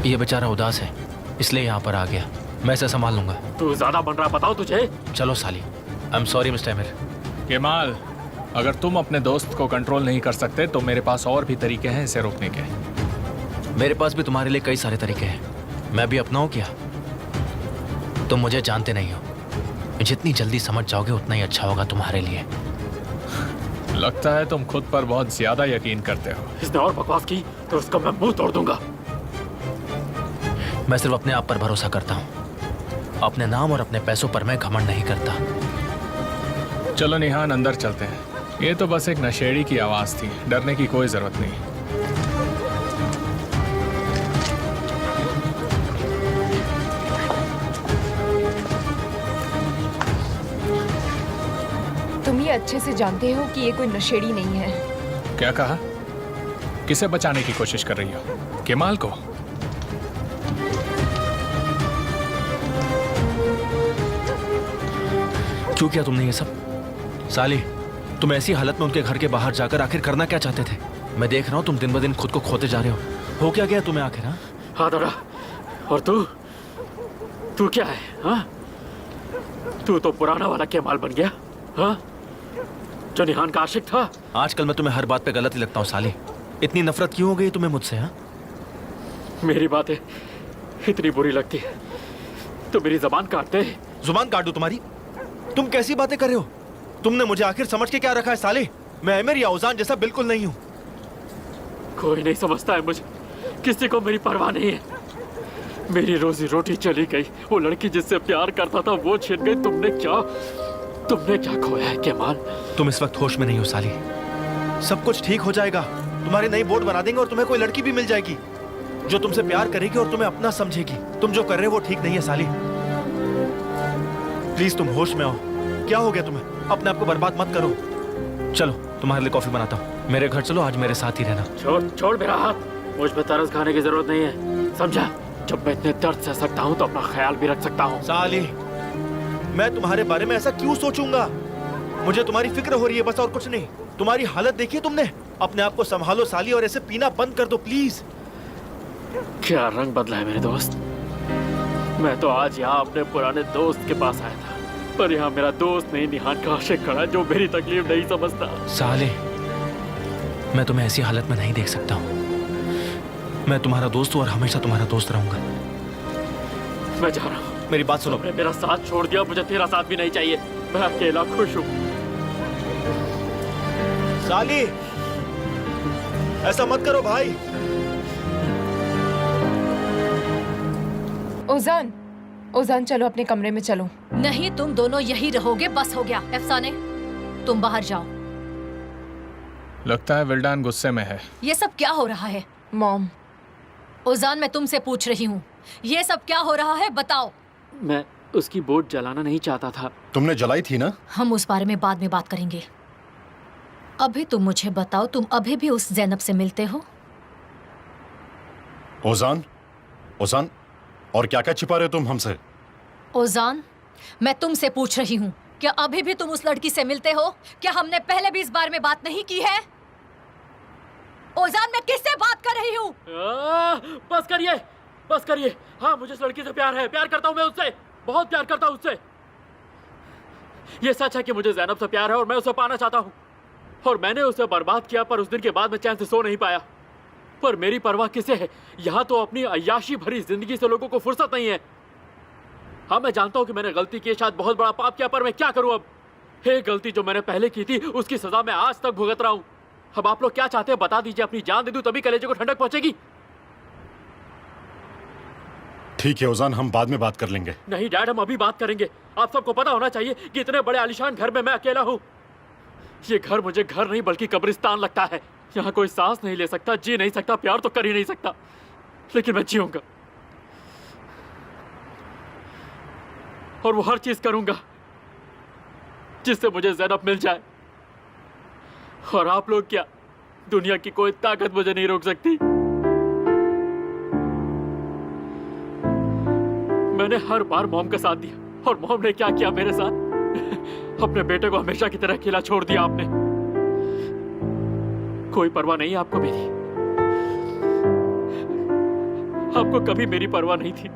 ये बेचारा उदास है, इसलिए यहाँ पर आ गया। मैं इसे संभाल लूंगा। तू ज्यादा बन रहा, बताओ तुझे। चलो साली। I am sorry mister emir. Kemal, अगर तुम अपने दोस्त को कंट्रोल नहीं कर सकते तो मेरे पास और भी तरीके हैं इसे रोकने के। मेरे पास भी तुम्हारे लिए कई सारे तरीके हैं, मैं भी अपनाऊं क्या? तुम मुझे जानते नहीं हो, जितनी जल्दी समझ जाओगे उतना ही अच्छा होगा तुम्हारे लिए। लगता है तुम खुद पर बहुत ज्यादा यकीन करते हो। इसने और बकवास की तो उसका मैं मुंह तोड़ दूंगा। मैं सिर्फ अपने आप पर भरोसा करता हूँ, अपने नाम और अपने पैसों पर मैं घमंड नहीं करता। चलो निहान, अंदर चलते हैं। ये तो बस एक नशेड़ी की आवाज थी, डरने की कोई जरूरत नहीं। तुम ये अच्छे से जानते हो कि ये कोई नशेड़ी नहीं है। क्या कहा? किसे बचाने की कोशिश कर रही हो? केमाल को? क्यों किया तुमने ये सब? साली, तुम ऐसी हालत में उनके घर के बाहर जाकर आखिर करना क्या चाहते थे? मैं देख रहा हूँ तुम दिन ब दिन खुद को खोते जा रहे हो क्या गया तुम्हें आखिर? हाँ दादा, और तू क्या है? हाँ, तू तो पुराना वाला केमाल बन गया। हाँ, जो निहान का आशिक था। आजकल मैं तुम्हें हर बात पे गलत ही लगता हूँ साली। इतनी नफरत क्यों हो गई तुम्हें मुझसे? हाँ, मेरी बातें इतनी बुरी लगती है तो मेरी जबान काटते। जुबान काट दूं तुम्हारी? तुम कैसी बातें कर रहे हो? तुमने मुझे आखिर समझ के क्या रखा है साले? मैं एमिर या औजान जैसा बिल्कुल नहीं हूँ। कोई नहीं समझता है मुझे, किसी को मेरी परवाह नहीं है। मेरी रोजी रोटी चली गई, वो लड़की जिससे प्यार करता था वो छिन गई। तुमने क्या खोया है केमाल? तुम इस वक्त होश में नहीं हो साली। सब कुछ ठीक हो जाएगा, तुम्हारी नई बोर्ड बना देंगे और तुम्हें कोई लड़की भी मिल जाएगी जो तुमसे प्यार करेगी और तुम्हें अपना समझेगी। तुम जो कर रहे हो वो ठीक नहीं है साली। प्लीज तुम होश में आओ। क्या हो गया तुम्हें? अपने आप को बर्बाद मत करो। चलो तुम्हारे लिए कॉफी बनाता हूँ, मेरे घर चलो, आज मेरे साथ ही रहना। छोड़ मेरा हाथ। मुझ पे तरस खाने की जरूरत नहीं है, समझा? जब मैं इतने दर्द सह सकता हूँ तो अपना ख्याल भी रख सकता हूँ। साली, मैं तुम्हारे बारे में ऐसा क्यों सोचूंगा? मुझे तुम्हारी फिक्र हो रही है बस, और कुछ नहीं। तुम्हारी हालत देखी तुमने? अपने आप को संभालो साली और ऐसे पीना बंद कर दो प्लीज। क्या रंग बदला है मेरे दोस्त। मैं तो आज यहाँ अपने पुराने दोस्त के पास आया था, पर यहाँ मेरा दोस्त नहीं, निहान का आशिक खड़ा जो मेरी तकलीफ नहीं समझता। साले, मैं तुम्हें ऐसी हालत में नहीं देख सकता हूँ। मैं तुम्हारा दोस्त हूँ और हमेशा तुम्हारा दोस्त रहूंगा। मैं जा रहा हूँ। मेरी बात सुनो। तुमने मेरा साथ छोड़ दिया, मुझे तेरा साथ भी नहीं चाहिए। मैं अकेला खुश हूँ। साली, ऐसा मत करो भाई। ओजान चलो अपने कमरे में चलो। नहीं, तुम दोनों यही रहोगे, बस हो गया। अफसाने, तुम बाहर जाओ। लगता है विल्डान गुस्से में है। ये सब क्या हो रहा है? मॉम। ओजान, मैं तुमसे पूछ रही हूँ, ये सब क्या हो रहा है, बताओ। मैं उसकी बोट जलाना नहीं चाहता था। तुमने जलाई थी ना? हम उस बारे में बाद में बात करेंगे। अभी तुम मुझे बताओ, तुम अभी भी उस जैनब से मिलते हो? ओजान, और क्या क्या छिपा रहे हो तुम हमसे? ओजान, मैं तुमसे पूछ रही हूँ, क्या अभी भी तुम उस लड़की से मिलते हो? क्या हमने पहले भी इस बारे में बात नहीं की है? ओजान, मैं किससे बात कर रही हूँ? बस करिए। हाँ, मुझे इस लड़की से प्यार है, प्यार करता हूँ मैं उससे, बहुत प्यार करता हूँ उससे। ये सच है कि मुझे ज़ैनब से प्यार है और मैं उसे पाना चाहता हूँ, और मैंने उसे बर्बाद किया, पर उस दिन के बाद मैं चैन से सो नहीं पाया। पर मेरी परवाह किसे है? यहाँ तो अपनी अय्याशी भरी जिंदगी से लोगों को फुर्सत नहीं है। हाँ, मैं जानता हूँ कि मैंने गलती की, शायद बहुत बड़ा पाप किया, पर मैं क्या करूँ अब? एक गलती जो मैंने पहले की थी, उसकी सजा मैं आज तक भुगत रहा हूँ। अब आप लोग क्या चाहते हैं बता दीजिए, अपनी जान दे दूं तभी कलेजे को ठंडक पहुंचेगी। ठीक है ओजान, हम बाद में बात कर लेंगे। नहीं डैड, हम अभी बात करेंगे। आप सबको पता होना चाहिए कि इतने बड़े आलीशान घर में मैं अकेला हूँ। ये घर मुझे घर नहीं बल्कि कब्रिस्तान लगता है। यहाँ कोई सांस नहीं ले सकता, जी नहीं सकता, प्यार तो कर ही नहीं सकता, लेकिन मैं जीऊंगा और वो हर चीज करूंगा जिससे मुझे ज़ैनब मिल जाए। और आप लोग क्या, दुनिया की कोई ताकत मुझे नहीं रोक सकती। मैंने हर बार मॉम का साथ दिया, और मॉम ने क्या किया मेरे साथ? अपने बेटे को हमेशा की तरह अकेला छोड़ दिया आपने। कोई परवाह नहीं आपको मेरी, आपको कभी मेरी परवाह नहीं थी,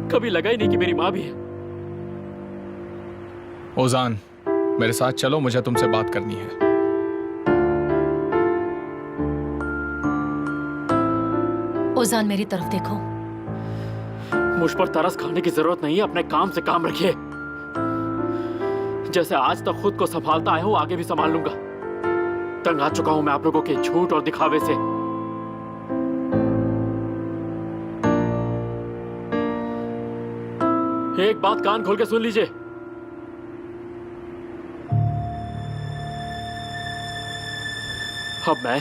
कभी लगा ही नहीं कि मेरी माँ भी है। ओजान, मेरे साथ चलो, मुझे तुमसे बात करनी है। ओजान, मेरी तरफ देखो। मुझ पर तरस खाने की जरूरत नहीं है, अपने काम से काम रखिए। जैसे आज तक खुद को संभालता आया हूं, आगे भी संभाल लूंगा। तंग आ चुका हूं मैं आप लोगों के झूठ और दिखावे से। एक बात कान खोल के सुन लीजिए, अब मैं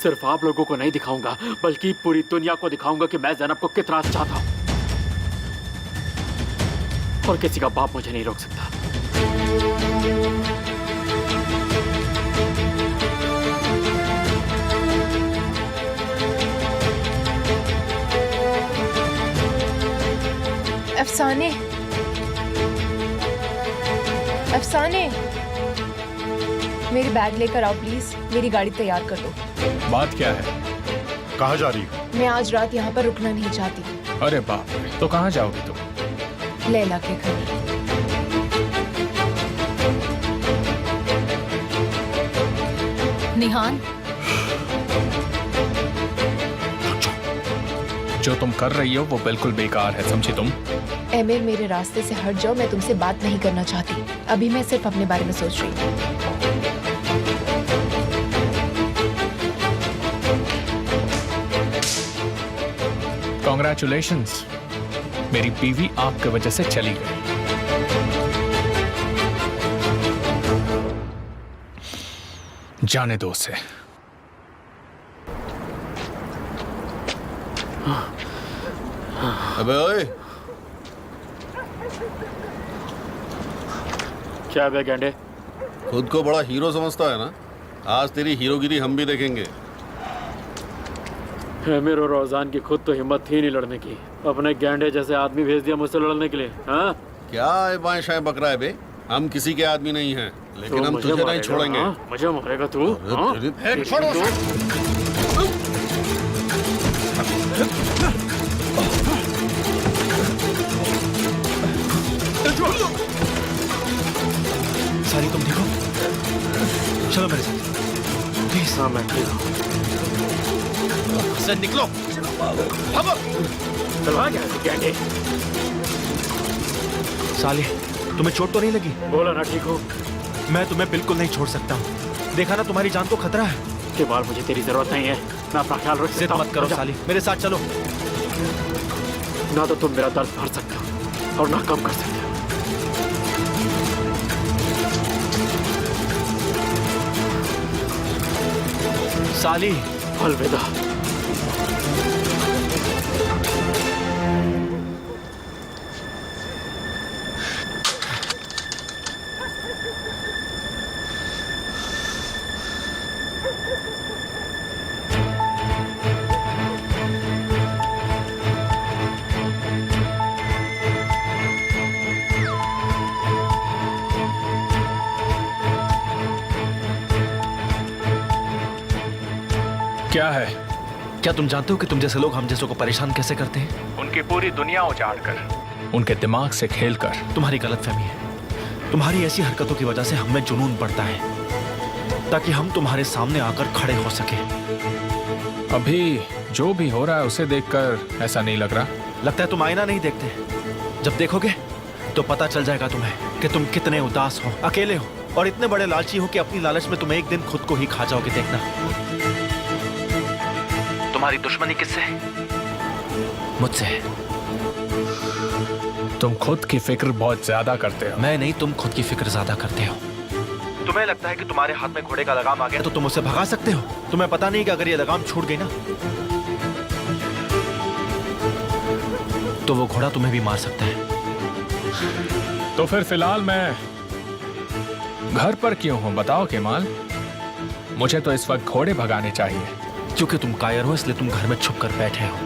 सिर्फ आप लोगों को नहीं दिखाऊंगा, बल्कि पूरी दुनिया को दिखाऊंगा कि मैं ज़ैनब को कितना चाहता हूं, और किसी का बाप मुझे नहीं रोक सकता। अफसाने, अफसाने, मेरी बैग लेकर आओ प्लीज। मेरी गाड़ी तैयार कर दो। बात क्या है? कहाँ जा रही हो? मैं आज रात यहाँ पर रुकना नहीं चाहती। अरे बाप रे, तो कहाँ जाओगी तुम? लैला के घर। निहान, जो तुम कर रही हो वो बिल्कुल बेकार है, समझी तुम? एमिर, मेरे रास्ते से हट जाओ, मैं तुमसे बात नहीं करना चाहती। अभी मैं सिर्फ अपने बारे में सोच रही हूँ। कॉन्ग्रेचुलेशंस, मेरी बीवी आपकी वजह से चली गई। जाने दो उसे। अबे ओए, क्या बे गेंडे? खुद को बड़ा हीरो समझता है ना? आज तेरी हीरोगिरी हम भी देखेंगे। एमिर और रोजान की खुद तो हिम्मत थी नहीं लड़ने की, अपने गेंडे जैसे आदमी भेज दिया मुझसे लड़ने के लिए। हाँ, क्या बाएं शाएं बक रहा है बे? हम किसी के आदमी नहीं हैं, लेकिन हम मुझे तुझे नहीं मारेगा, छोड़ेंगे। हाँ? मुझे मारेगा तू? हाँ? छोड़ो। सारी तुम देखो, चलो मेरे साथ प्लीज। हाँ, मैं ठीक हूँ। से निकलो, भागो। चलो आ गया गेंडे। साले, तुम्हें चोट तो नहीं लगी? बोला ना ठीक हो। मैं तुम्हें बिल्कुल नहीं छोड़ सकता हूँ। देखा ना, तुम्हारी जान को खतरा है। के बाद मुझे तेरी जरूरत नहीं है, मैं अपना ख्याल रख सकता हूँ। मत करो साली, मेरे साथ चलो। ना तो तुम मेरा दर्द भर सकते हो और ना कम कर सकते हो। साली, अलविदा। क्या है? क्या तुम जानते हो कि तुम जैसे लोग हम जैसों को परेशान कैसे करते हैं? उनकी पूरी दुनिया उजाड़ कर, उनके दिमाग से खेलकर। तुम्हारी गलतफहमी है। तुम्हारी ऐसी हरकतों की वजह से हमें जुनून पड़ता है ताकि हम तुम्हारे सामने आकर खड़े हो सके। अभी जो भी हो रहा है उसे देखकर ऐसा नहीं लग रहा। लगता है तुम आईना नहीं देखते। जब देखोगे तो पता चल जाएगा तुम्हें कि तुम कितने उदास हो, अकेले हो और इतने बड़े लालची हो कि अपनी लालच में तुम एक दिन खुद को ही खा जाओगे। देखना। तुम्हारी दुश्मनी किससे है? मुझसे है। तुम खुद की फिक्र बहुत ज्यादा करते हो। मैं नहीं, तुम खुद की फिक्र ज्यादा करते हो। तुम्हें लगता है कि तुम्हारे हाथ में घोड़े का लगाम आ गया तो तुम उसे भगा सकते हो। तुम्हें पता नहीं कि अगर ये लगाम छूट गई ना तो वो घोड़ा तुम्हें भी मार सकता है। तो फिर फिलहाल मैं घर पर क्यों हूं बताओ केमाल? मुझे तो इस वक्त घोड़े भगाने चाहिए। क्योंकि तुम कायर हो इसलिए तुम घर में छुप कर बैठे हो।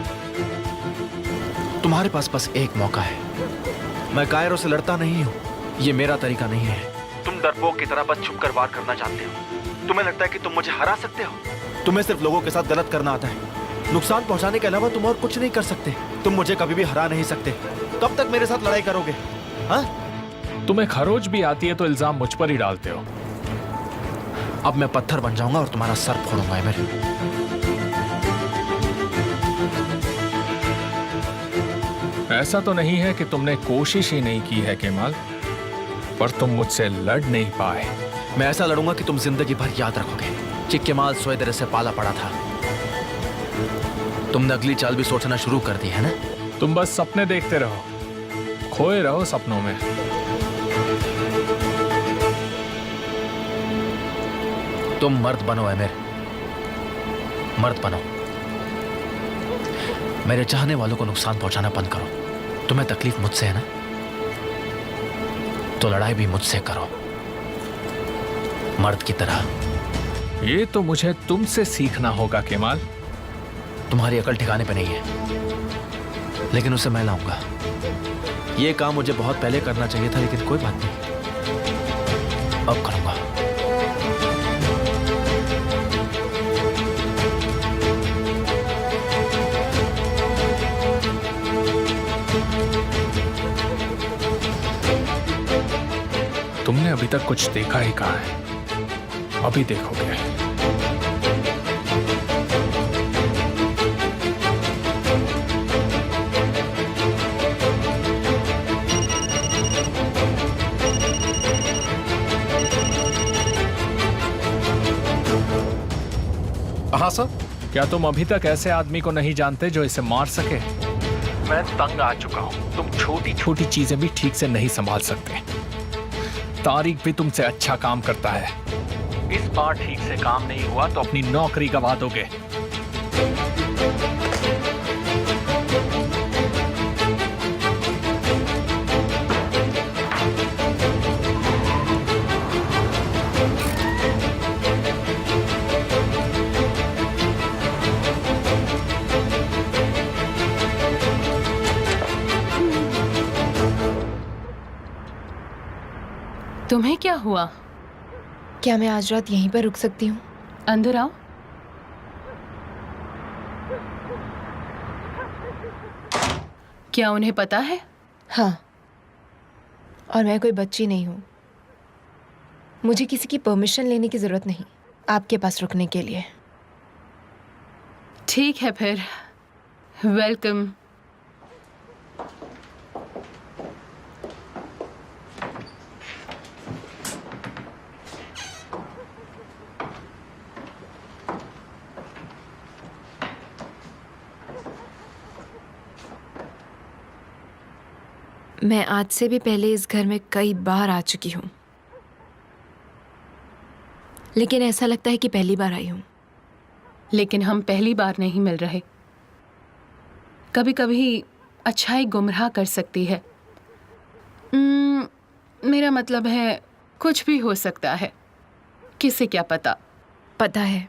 तुम्हारे पास बस एक मौका है। मैं कायरों से लड़ता नहीं हूं, ये मेरा तरीका नहीं है। तुम डरपोक की तरह बस छुपकर वार करना जानते हो। तुम्हें लगता है कि तुम मुझे हरा सकते हो। तुम्हें सिर्फ लोगों के साथ गलत करना आता है। नुकसान पहुंचाने के अलावा तुम और कुछ नहीं कर सकते। तुम मुझे कभी भी हरा नहीं सकते। कब तक मेरे साथ लड़ाई करोगे? हाँ? तुम्हें खरोच भी आती है तो इल्जाम मुझ पर ही डालते हो। अब मैं पत्थर बन जाऊंगा और तुम्हारा सर फोड़ूंगा। एमिर, ऐसा तो नहीं है कि तुमने कोशिश ही नहीं की है केमाल, पर तुम मुझसे लड़ नहीं पाए। मैं ऐसा लड़ूंगा कि तुम जिंदगी भर याद रखोगे कि केमाल सोएदरे से पाला पड़ा था। तुमने अगली चाल भी सोचना शुरू कर दी है ना? तुम बस सपने देखते रहो, खोए रहो सपनों में। तुम मर्द बनो एमिर, मर्द बनो। मेरे चाहने वालों को नुकसान पहुंचाना बंद करो। तुम्हें तकलीफ मुझसे है ना, तो लड़ाई भी मुझसे करो, मर्द की तरह। ये तो मुझे तुमसे सीखना होगा केमाल। तुम्हारी अकल ठिकाने पे नहीं है, लेकिन उसे मैं लाऊंगा। ये काम मुझे बहुत पहले करना चाहिए था, लेकिन कोई बात नहीं, अब करूंगा। तुमने अभी तक कुछ देखा ही कहाँ है, अभी देखोगे। हाँ सर। क्या तुम अभी तक ऐसे आदमी को नहीं जानते जो इसे मार सके? मैं तंग आ चुका हूं। तुम छोटी छोटी चीजें भी ठीक से नहीं संभाल सकते। तारिक भी तुमसे अच्छा काम करता है। इस बार ठीक से काम नहीं हुआ तो अपनी नौकरी गवा दोगे। तुम्हें क्या हुआ? क्या मैं आज रात यहीं पर रुक सकती हूँ? अंदर आओ। क्या उन्हें पता है? हाँ, और मैं कोई बच्ची नहीं हूँ। मुझे किसी की परमिशन लेने की जरूरत नहीं आपके पास रुकने के लिए। ठीक है फिर, वेलकम। मैं आज से भी पहले इस घर में कई बार आ चुकी हूँ, लेकिन ऐसा लगता है कि पहली बार आई हूँ। लेकिन हम पहली बार नहीं मिल रहे। कभी कभी अच्छाई गुमराह कर सकती है। मेरा मतलब है कुछ भी हो सकता है, किसे क्या पता। पता है,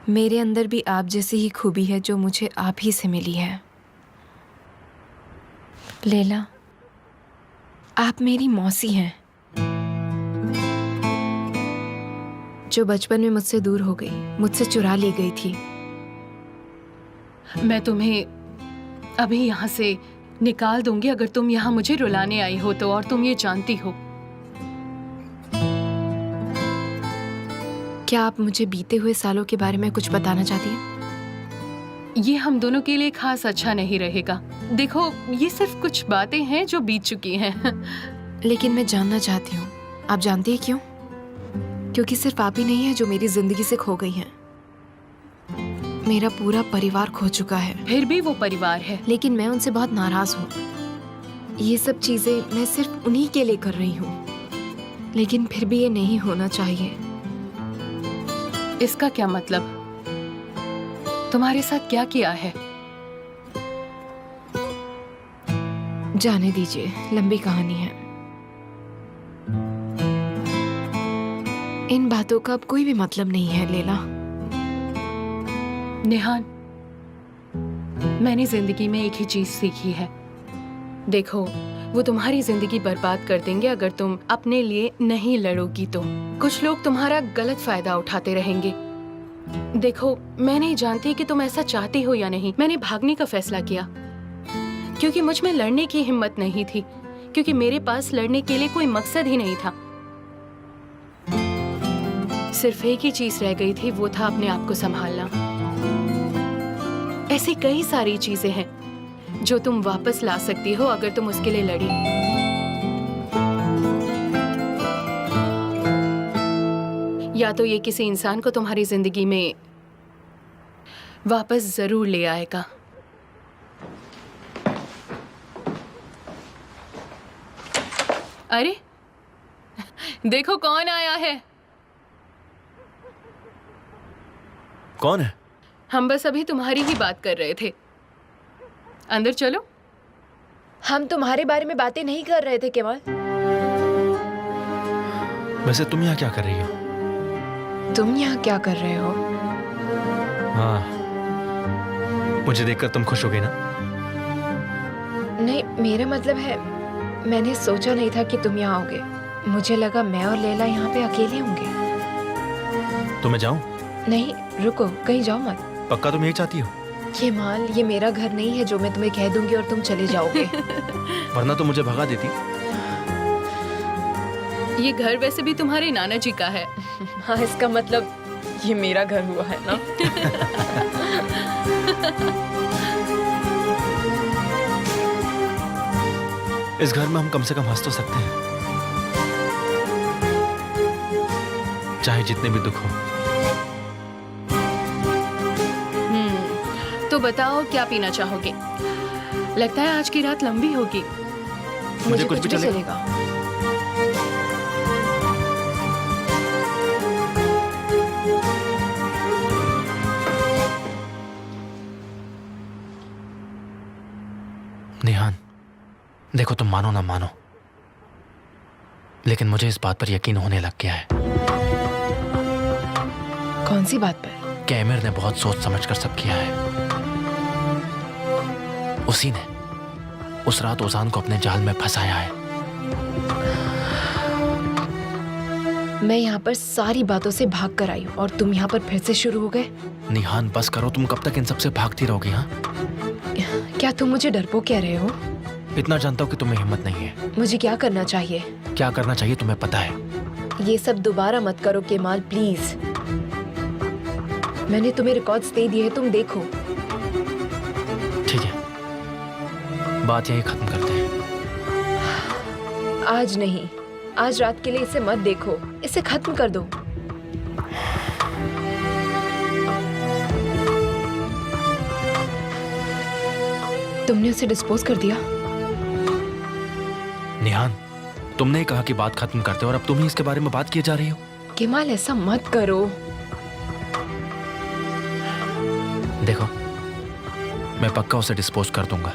मेरे अंदर भी आप जैसी ही खूबी है जो मुझे आप ही से मिली है। लैला, आप मेरी मौसी हैं। जो बचपन में मुझसे दूर हो गई, मुझसे चुरा ली गई थी। मैं तुम्हें अभी यहाँ से निकाल दूंगी अगर तुम यहाँ मुझे रुलाने आई हो तो, और तुम ये जानती हो। क्या आप मुझे बीते हुए सालों के बारे में कुछ बताना चाहती हैं? ये हम दोनों के लिए खास अच्छा नहीं रहेगा। देखो, ये सिर्फ कुछ बातें हैं जो बीत चुकी हैं। लेकिन मैं जानना चाहती हूँ। आप जानती हैं क्यों? क्योंकि सिर्फ आप ही नहीं है जो मेरी जिंदगी से खो गई हैं। मेरा पूरा परिवार खो चुका है। फिर भी वो परिवार है। लेकिन मैं उनसे बहुत नाराज हूँ। ये सब चीजें मैं सिर्फ उन्हीं के लिए कर रही हूँ, लेकिन फिर भी ये नहीं होना चाहिए। इसका क्या मतलब? तुम्हारे साथ क्या किया है? जाने दीजिए, लंबी कहानी है। इन बातों का अब कोई भी मतलब नहीं है लैला। निहान, मैंने जिंदगी में एक ही चीज सीखी है। देखो, वो तुम्हारी जिंदगी बर्बाद कर देंगे अगर तुम अपने लिए नहीं लड़ोगी तो। कुछ लोग तुम्हारा गलत फायदा उठाते रहेंगे। देखो, मैं नहीं जानती कि तुम ऐसा चाहती हो या नहीं। मैंने भागने का फैसला किया क्योंकि मुझ में लड़ने की हिम्मत नहीं थी, क्योंकि मेरे पास लड़ने के लिए कोई मकसद ही नहीं था। सिर्फ एक ही चीज रह गई थी, वो था अपने आप को संभालना। ऐसी कई सारी चीजें हैं जो तुम वापस ला सकती हो अगर तुम उसके लिए लड़ी। या तो ये किसी इंसान को तुम्हारी जिंदगी में वापस जरूर ले आएगा। अरे देखो कौन आया है। कौन है? हम बस अभी तुम्हारी ही बात कर रहे थे। अंदर चलो। हम तुम्हारे बारे में बातें नहीं कर रहे थे केवल। वैसे तुम यहाँ क्या कर रही हो? तुम यहाँ क्या कर रहे हो? हाँ, मुझे देखकर तुम खुश हो गई ना? नहीं, मेरा मतलब है, मैंने सोचा नहीं था कि तुम यहाँ आओगे। मुझे लगा मैं और लैला यहाँ पे अकेले होंगे। तो मैं जाऊँ? नहीं, रुको, कहीं जाओ मत। पक्का तुम यही चाहती हो? केमाल, ये मेरा घर नहीं है जो मैं तुम्हें कह दूंगी और तुम चले जाओगे। वरना तो मुझे भगा देती। ये घर वैसे भी तुम्हारे नाना जी का है। हाँ, इसका मतलब ये मेरा घर हुआ है ना? इस घर में हम कम से कम हंस तो सकते हैं, चाहे जितने भी दुख हो। तो बताओ क्या पीना चाहोगे? लगता है आज की रात लंबी होगी। मुझे कुछ भी चलेगा। निहान, देखो, तुम मानो ना मानो, लेकिन मुझे इस बात पर यकीन होने लग गया है। कौन सी बात पर? कि आमिर ने बहुत सोच समझ कर सब किया है। उसी ने उस रात ओजान को अपने जाल में फंसाया है। मैं यहाँ पर सारी बातों से भाग कर आई हूँ और तुम यहाँ पर फिर से शुरू हो गए। निहान, बस करो, तुम कब तक इन सब से भागती रहोगी? हाँ, क्या तुम मुझे डरपोक कह रहे हो? इतना जानता हूँ कि तुम्हें हिम्मत नहीं है। मुझे क्या करना चाहिए? क्या करना चाहिए तुम्हें पता है। ये सब दोबारा मत करो केमाल, प्लीज। मैंने तुम्हें रिकॉर्ड्स दे दिए हैं, तुम देखो। ठीक है, बात यही खत्म करते हैं। आज नहीं, आज रात के लिए इसे मत देखो, इसे खत्म कर दो। तुमने उसे डिस्पोज कर दिया? निहान, तुमने ही कहा कि बात खत्म करते हो और अब तुम ही इसके बारे में बात किए जा रही हो। केमाल, ऐसा मत करो। देखो, मैं पक्का उसे डिस्पोज कर दूंगा।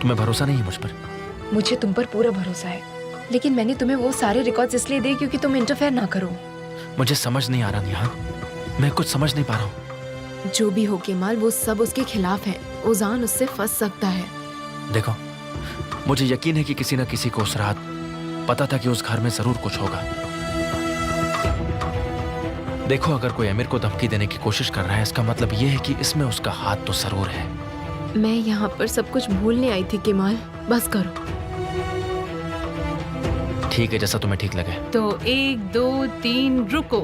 तुम्हें भरोसा नहीं है मुझ पर? मुझे तुम पर पूरा भरोसा है, लेकिन मैंने तुम्हें वो सारे रिकॉर्ड्स इसलिए दिए क्योंकि तुम इंटरफेयर ना करो। मुझे समझ नहीं आ रहा निहान, मैं कुछ समझ नहीं पा रहा हूँ। जो भी हो केमाल, वो सब उसके खिलाफ है। ओजान उससे फंस सकता है। देखो, मुझे यकीन है कि किसी न किसी को उस रात पता था कि उस घर में जरूर कुछ होगा। देखो, अगर कोई अमीर को धमकी देने की कोशिश कर रहा है, इसका मतलब ये है कि इसमें उसका हाथ तो जरूर है। मैं यहाँ पर सब कुछ भूलने आई थी केमाल, बस करो। ठीक है, जैसा तुम्हें ठीक लगे। तो 1 2 3 रुको।